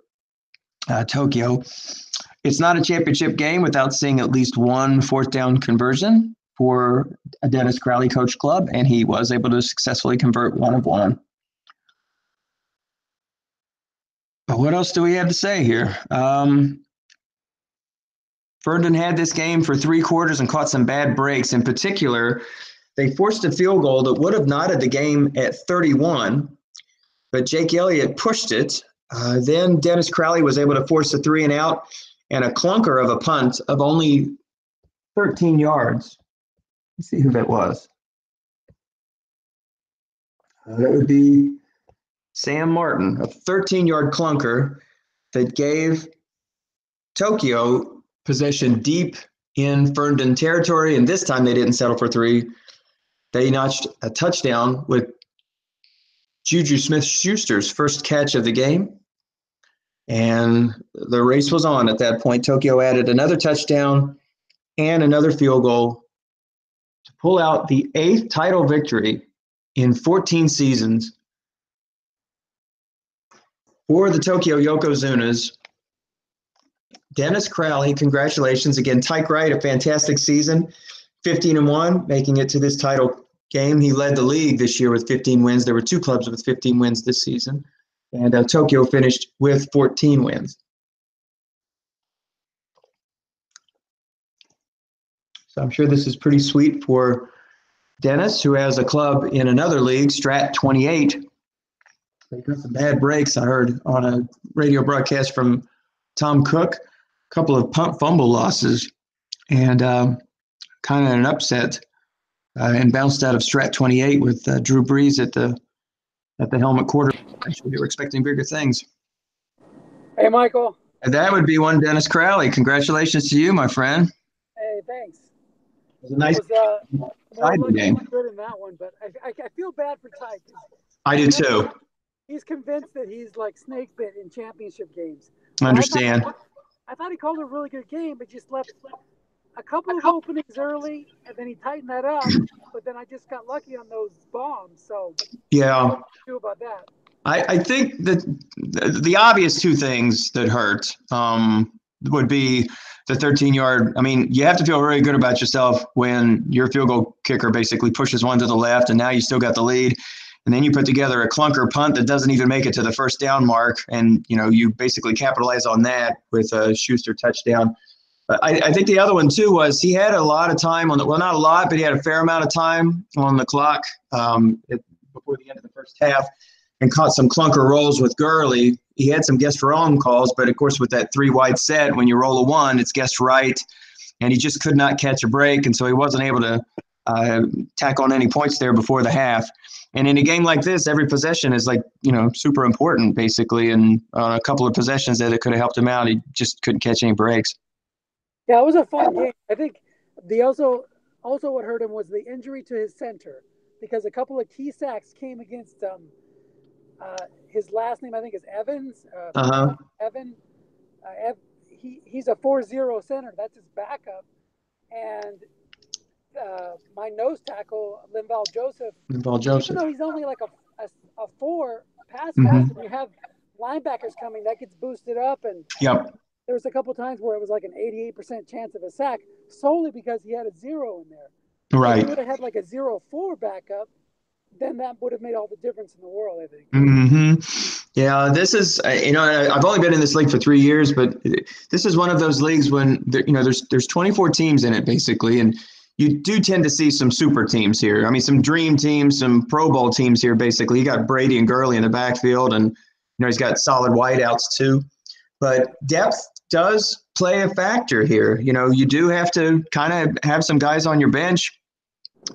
Tokyo. It's not a championship game without seeing at least one fourth down conversion for a Dennis Crowley coach club, and he was able to successfully convert 1 of 1. But what else do we have to say here? Ferndon had this game for 3 quarters and caught some bad breaks. In particular, they forced a field goal that would have knotted the game at 31, but Jake Elliott pushed it. Then Dennis Crowley was able to force a 3-and-out and a clunker of a punt of only 13 yards. Let's see who that was. That would be Sam Martin, a 13-yard clunker that gave Tokyo possession deep in Ferndon territory, and this time they didn't settle for three. They notched a touchdown with Juju Smith-Schuster's first catch of the game, and the race was on at that point. Tokyo added another touchdown and another field goal to pull out the 8th title victory in 14 seasons for the Tokyo Yokozunas. Dennis Crowley, congratulations again. Tyke Wright, a fantastic season, 15-1, making it to this title game. He led the league this year with 15 wins. There were 2 clubs with 15 wins this season, and Tokyo finished with 14 wins. So I'm sure this is pretty sweet for Dennis, who has a club in another league, Strat-28. They got some bad breaks, I heard, on a radio broadcast from Tom Cook. A couple of fumble losses and kind of an upset, and bounced out of Strat-28 with Drew Brees at the helmet quarter. Actually, they were expecting bigger things. Hey, Michael. And that would be one Dennis Crowley. Congratulations to you, my friend. Hey, thanks. It was a nice game. Good in that one, but I feel bad for Tyke. I do too. He's convinced that he's like snake bit in championship games. I understand. I thought he called a really good game, but just left a couple of openings early, and then he tightened that up. But then I just got lucky on those bombs. So yeah, what do you do about that? I think that the obvious 2 things that hurt would be the 13-yard. I mean, you have to feel really good about yourself when your field goal kicker basically pushes one to the left, and now you still got the lead. And then you put together a clunker punt that doesn't even make it to the first down mark, and you basically capitalize on that with a Schuster touchdown. But I think the other one too was he had a lot of time on well, not a lot, but he had a fair amount of time on the clock before the end of the first half, and caught some clunker rolls with Gurley. He had some guessed wrong calls, but of course with that 3 wide set, when you roll a 1, it's guessed right, and he just could not catch a break, and so he wasn't able to tack on any points there before the half. And in a game like this, every possession is super important, basically. And on a couple of possessions that it could have helped him out, he just couldn't catch any breaks. Yeah, it was a fun game. I think also what hurt him was the injury to his center, because a couple of key sacks came against his last name, I think, is Evans. Evan. He's a 4-0 center. That's his backup. And my nose tackle, Linval Joseph, even though he's only like a 4 pass and you have linebackers coming, that gets boosted up. And there was a couple times where it was like an 88% chance of a sack, solely because he had a 0 in there. Right. If he would have had like a 0-4 backup, then that would have made all the difference in the world, I think. Yeah, this is, I've only been in this league for 3 years, but this is one of those leagues when, there's 24 teams in it, basically, and you do tend to see some super teams here. I mean, some dream teams, some Pro Bowl teams here, basically. You got Brady and Gurley in the backfield, and he's got solid wideouts too. But depth does play a factor here. You do have to kind of have some guys on your bench,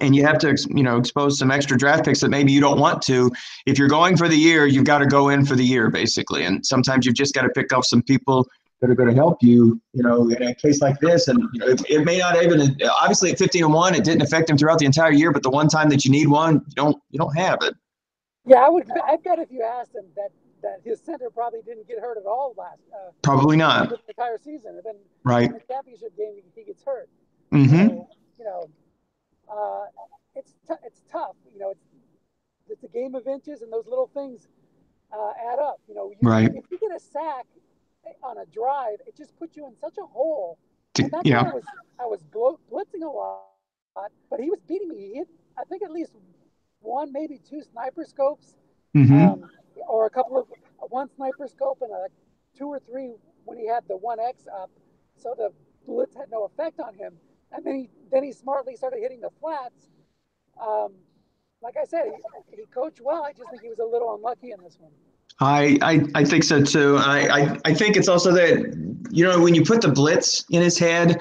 and you have to, expose some extra draft picks that maybe you don't want to. If you're going for the year, you've got to go in for the year, basically. And sometimes you've just got to pick up some people that are going to help you, in a case like this. And it may not even, obviously at 15-1, it didn't affect him throughout the entire year, but the one time that you need one, you don't have it. Yeah, I bet if you asked him that his center probably didn't get hurt at all probably not the entire season. And then right. in the championship game, he gets hurt. So, it's tough. It's a game of inches, and those little things add up. Right. If you get a sack on a drive, it just puts you in such a hole. And that's why I was blitzing a lot, but he was beating me. He hit, I think, at least 1, maybe 2 sniper scopes, or a couple of 1 sniper scope and 2 or 3 when he had the 1X up, so the blitz had no effect on him. And then he smartly started hitting the flats. Like I said, he coached well. I just think he was a little unlucky in this one. I think so too. I think it's also that, when you put the blitz in his head,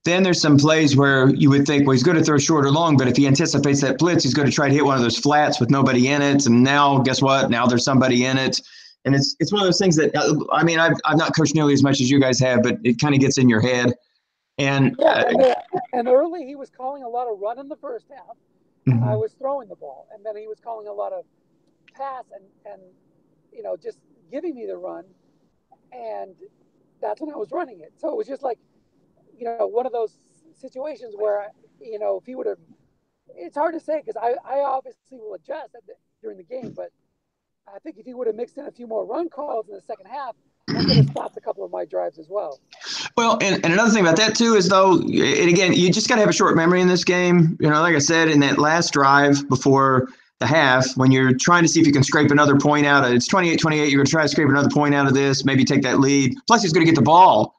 then there's some plays where you would think, well, he's going to throw short or long, but if he anticipates that blitz, he's going to try to hit one of those flats with nobody in it. And now, guess what? Now there's somebody in it. And it's one of those things that, I've not coached nearly as much as you guys have, but it kind of gets in your head. And Yeah, and early he was calling a lot of run in the first half, and I was throwing the ball, and then he was calling a lot of pass and just giving me the run, and that's when I was running it. So it was just like one of those situations where if he would have, it's hard to say because I obviously will adjust during the game, but I think if he would have mixed in a few more run calls in the second half, that could have stopped a couple of my drives as well. Well, and another thing about that too is though, and again, you just got to have a short memory in this game. Like I said, in that last drive before the half, when you're trying to see if you can scrape another point out of it's 28-28, you're going to try to scrape another point out of this, maybe take that lead. Plus, he's going to get the ball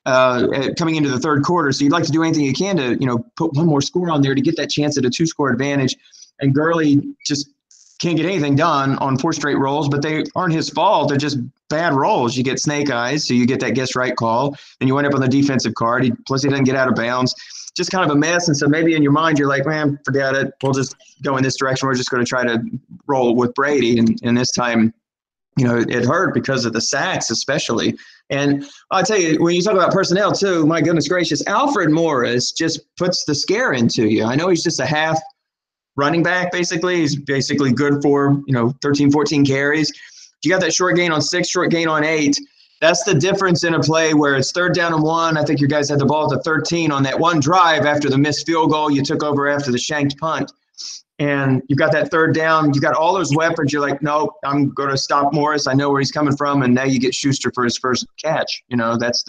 coming into the third quarter. So you'd like to do anything you can to, put one more score on there to get that chance at a 2-score advantage. And Gurley just can't get anything done on 4 straight rolls, but they aren't his fault. They're just bad rolls. You get snake eyes, so you get that guess right call, and you wind up on the defensive card. Plus, he doesn't get out of bounds. Just kind of a mess. And so maybe in your mind, you're like, man, forget it. We'll just go in this direction. We're just going to try to roll with Brady. And this time, it hurt because of the sacks especially. And I'll tell you, when you talk about personnel too, my goodness gracious, Alfred Morris just puts the scare into you. I know he's just a half running back, basically. He's basically good for, 13, 14 carries. You got that short gain on 6, short gain on 8. That's the difference in a play where it's 3rd down and 1. I think your guys had the ball at the 13 on that one drive after the missed field goal. You took over after the shanked punt. And you've got that 3rd down. You got all those weapons. You're like, no, I'm going to stop Morris. I know where he's coming from. And now you get Schuster for his first catch. That's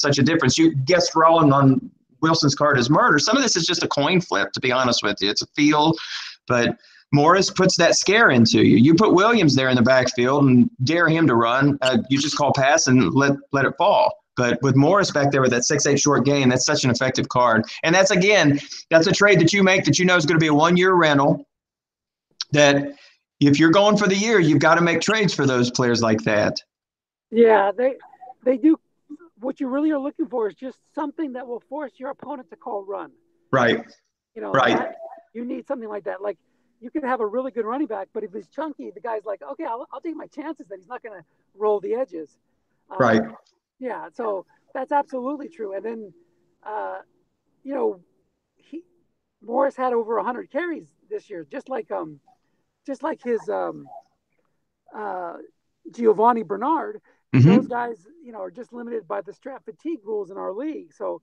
such a difference. You guessed wrong on Wilson's card as murder. Some of this is just a coin flip, to be honest with you. It's a feel, but Morris puts that scare into you. You put Williams there in the backfield and dare him to run. You just call pass and let it fall. But with Morris back there with that 6-8 short gain, that's such an effective card. And that's a trade that you make that is going to be a 1-year rental. That if you're going for the year, you've got to make trades for those players like that. Yeah, they do. What you really are looking for is just something that will force your opponent to call run. Right. Right. You need something like that. Like you can have a really good running back, but if he's chunky, the guy's like, okay, I'll take my chances that he's not going to roll the edges. Right. Yeah, so that's absolutely true. And then, Morris had over 100 carries this year, just like his Giovanni Bernard. Mm-hmm. Those guys, are just limited by the strat fatigue rules in our league. So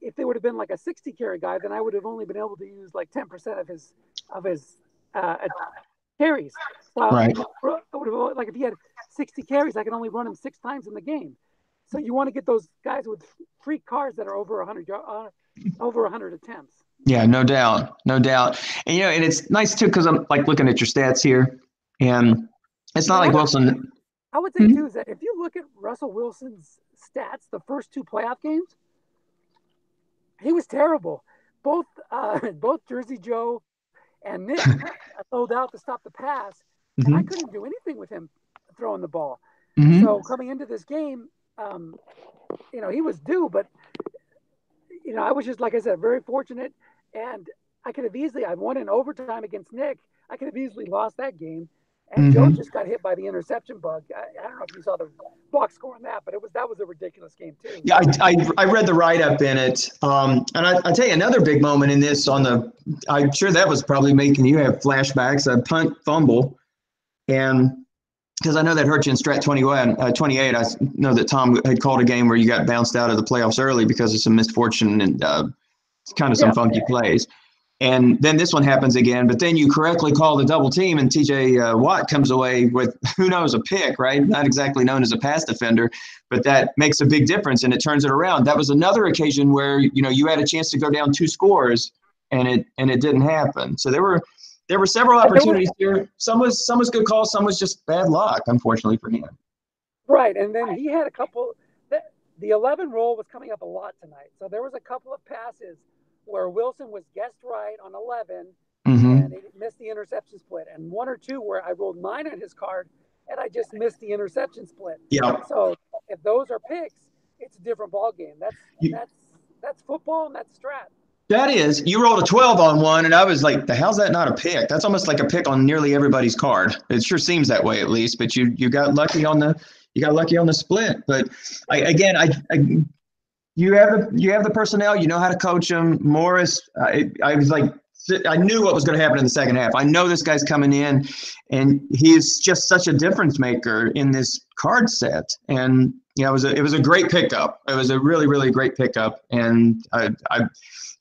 if they would have been like a 60 carry guy, then I would have only been able to use like 10% of his carries. So right. I would have, like if he had 60 carries, I can only run him 6 times in the game. So you want to get those guys with free cars that are over 100 attempts. Yeah, no doubt. And and it's nice too because I'm like looking at your stats here, and it's not like Wilson. I would say too is that if you look at Russell Wilson's stats, the first 2 playoff games, he was terrible. Both Jersey Joe and Nick sold out to stop the pass, and I couldn't do anything with him throwing the ball. Mm-hmm. So coming into this game, he was due, but I was just, like I said, very fortunate, and I won in overtime against Nick. I could have easily lost that game, and Joe just got hit by the interception bug. I don't know if you saw the box score on that, but that was a ridiculous game too. Yeah, I read the write-up in it, and I'll tell you another big moment in this I'm sure that was probably making you have flashbacks, a punt fumble, and because I know that hurt you in strat 28. I know that Tom had called a game where you got bounced out of the playoffs early because of some misfortune and kind of some funky plays. And then this one happens again, but then you correctly call the double team and TJ Watt comes away with, who knows, a pick, right? Not exactly known as a pass defender, but that makes a big difference and it turns it around. That was another occasion where, you had a chance to go down 2 scores and it didn't happen. So there were several opportunities here. Some was good calls, some was just bad luck, unfortunately for him. Right, and then he had a couple. The 11 roll was coming up a lot tonight, so there was a couple of passes where Wilson was guessed right on 11, and he missed the interception split, and 1 or 2 where I rolled 9 on his card, and I just missed the interception split. Yeah. So if those are picks, it's a different ball game. That's football and that's strat. That is, you rolled a 12 on one, and I was like, the hell's that not a pick? That's almost like a pick on nearly everybody's card. It sure seems that way, at least. But you got lucky on the split. But you have the personnel. You know how to coach them. Morris, I was like, I knew what was going to happen in the second half. I know this guy's coming in, and he's just such a difference maker in this card set. And it was a great pickup. It was a really, really great pickup, and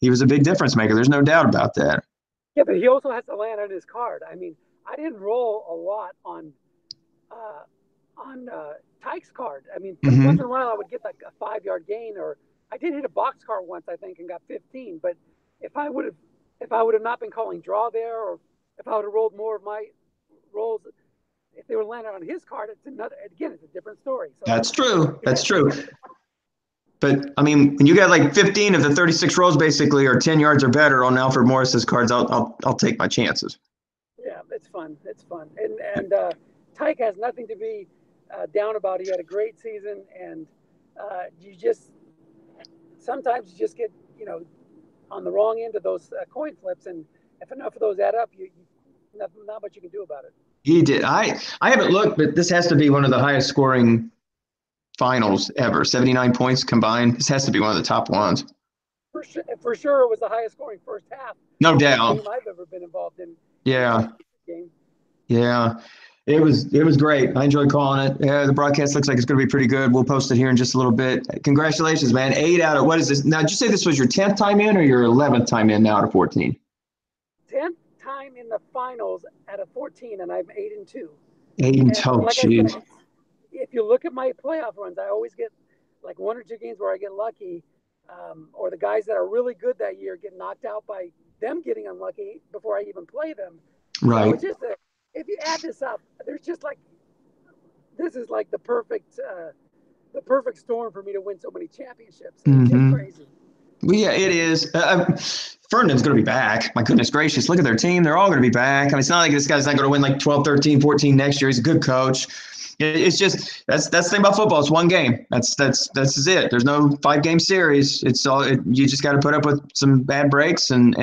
he was a big difference maker. There's no doubt about that. Yeah, but he also has to land on his card. I mean, I didn't roll a lot on Tyke's card. I mean, once in a while I would get like a 5-yard gain, or I did hit a box card once, I think, and got 15. But if I would have not been calling draw there, or if I would have rolled more of my rolls, if they were landing on his card, it's a different story. So That's true. That's true. But I mean, when you got like 15 of the 36 rolls basically are 10 yards or better on Alfred Morris's cards, I'll take my chances. Yeah, it's fun. It's fun. And Tyke has nothing to be down about. He had a great season, and sometimes you just get on the wrong end of those coin flips, and if enough of those add up, you not much you can do about it. He did. I haven't looked, but this has to be one of the highest scoring finals ever. 79 points combined. This has to be one of the top ones. For sure, it was the highest scoring first half. No doubt. Game I've ever been involved in. Yeah. Game. Yeah. It was great. I enjoyed calling it. Yeah, the broadcast looks like it's going to be pretty good. We'll post it here in just a little bit. Congratulations, man. 8 out of, what is this? Now, did you say this was your 10th time in or your 11th time in now out of 14? 10th time in the finals out of 14, and I'm 8-2. 8-2, like jeez. If you look at my playoff runs, I always get like 1 or 2 games where I get lucky, or the guys that are really good that year get knocked out by them getting unlucky before I even play them. Right. So it's just if you add this up, this is like the perfect storm for me to win so many championships. It's just crazy. Well, yeah, it is. Ferndon's going to be back. My goodness gracious. Look at their team. They're all going to be back. I mean, it's not like this guy's not going to win like 12, 13, 14 next year. He's a good coach. It's just that's the thing about football. It's one game. That's it. There's no 5-game series. It's all you just got to put up with some bad breaks and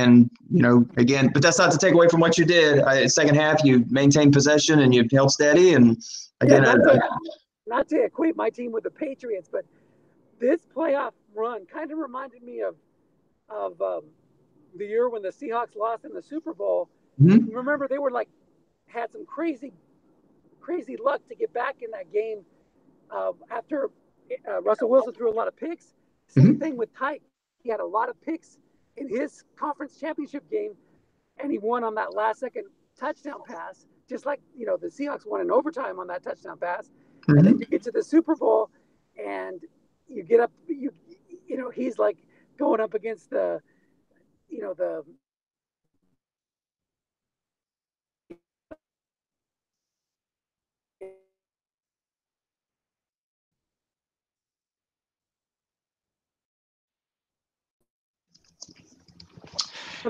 again. But that's not to take away from what you did. Second half, you maintained possession and you held steady. And again, not to equate my team with the Patriots, but this playoff run kind of reminded me of the year when the Seahawks lost in the Super Bowl. Mm-hmm. Remember, they were had some crazy luck to get back in that game after Russell Wilson threw a lot of picks. Same thing with Tyke. He had a lot of picks in his conference championship game, and he won on that last-second touchdown pass, just like the Seahawks won in overtime on that touchdown pass. Mm-hmm. And then you get to the Super Bowl, and you get up. He's like going up against the.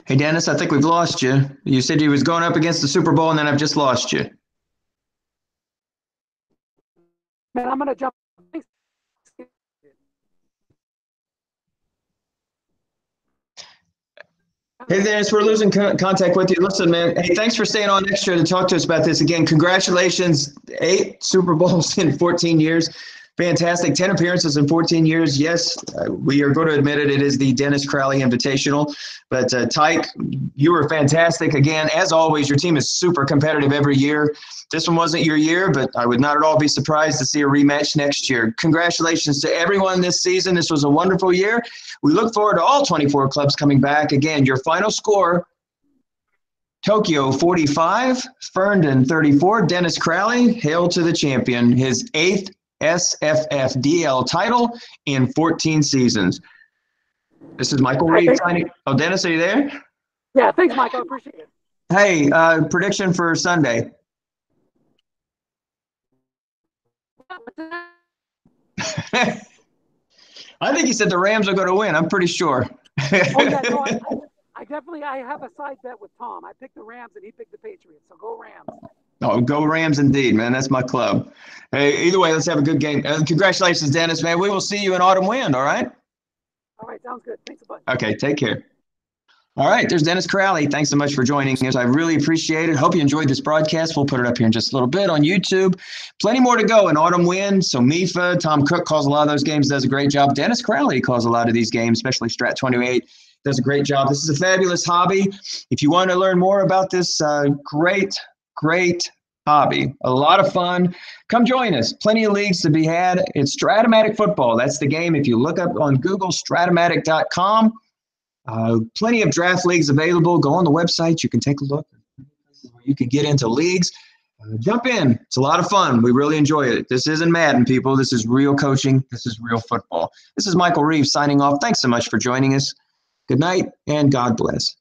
Hey, Dennis, I think we've lost you. You said you was going up against the Super Bowl, and then I've just lost you. Man, I'm going to jump. Hey, Dennis, we're losing contact with you. Listen, man, hey, thanks for staying on extra to talk to us about this. Again, congratulations. 8 Super Bowls in 14 years. Fantastic. 10 appearances in 14 years. Yes, we are going to admit it. It is the Dennis Crowley Invitational. But Tyke, you were fantastic. Again, as always, your team is super competitive every year. This one wasn't your year, but I would not at all be surprised to see a rematch next year. Congratulations to everyone this season. This was a wonderful year. We look forward to all 24 clubs coming back. Again, your final score, Tokyo 45, Ferndon 34. Dennis Crowley, hail to the champion, his 8th SFFDL title in 14 seasons. This is Michael Reed signing. Oh, Dennis, are you there? Yeah, thanks, Michael. I appreciate it. Hey, prediction for Sunday. I think he said the Rams are going to win. I'm pretty sure. I definitely have a side bet with Tom. I picked the Rams and he picked the Patriots. So go Rams. Oh, go Rams indeed, man. That's my club. Hey, either way, let's have a good game. Congratulations, Dennis, man. We will see you in Autumn Wind, all right? All right, sounds good. Thanks a bunch. Okay, take care. All right, there's Dennis Crowley. Thanks so much for joining us. I really appreciate it. Hope you enjoyed this broadcast. We'll put it up here in just a little bit on YouTube. Plenty more to go in autumn wind. So MIFA, Tom Cook calls a lot of those games, does a great job. Dennis Crowley calls a lot of these games, especially Strat-28. Does a great job. This is a fabulous hobby. If you want to learn more about this great hobby, a lot of fun, come join us. Plenty of leagues to be had. It's Strat-o-matic football. That's the game. If you look up on Google, strat-o-matic.com, plenty of draft leagues available. Go on the website. You can take a look. You can get into leagues. Jump in. It's a lot of fun. We really enjoy it. This isn't Madden, people. This is real coaching. This is real football. This is Michael Reeves signing off. Thanks so much for joining us. Good night and God bless.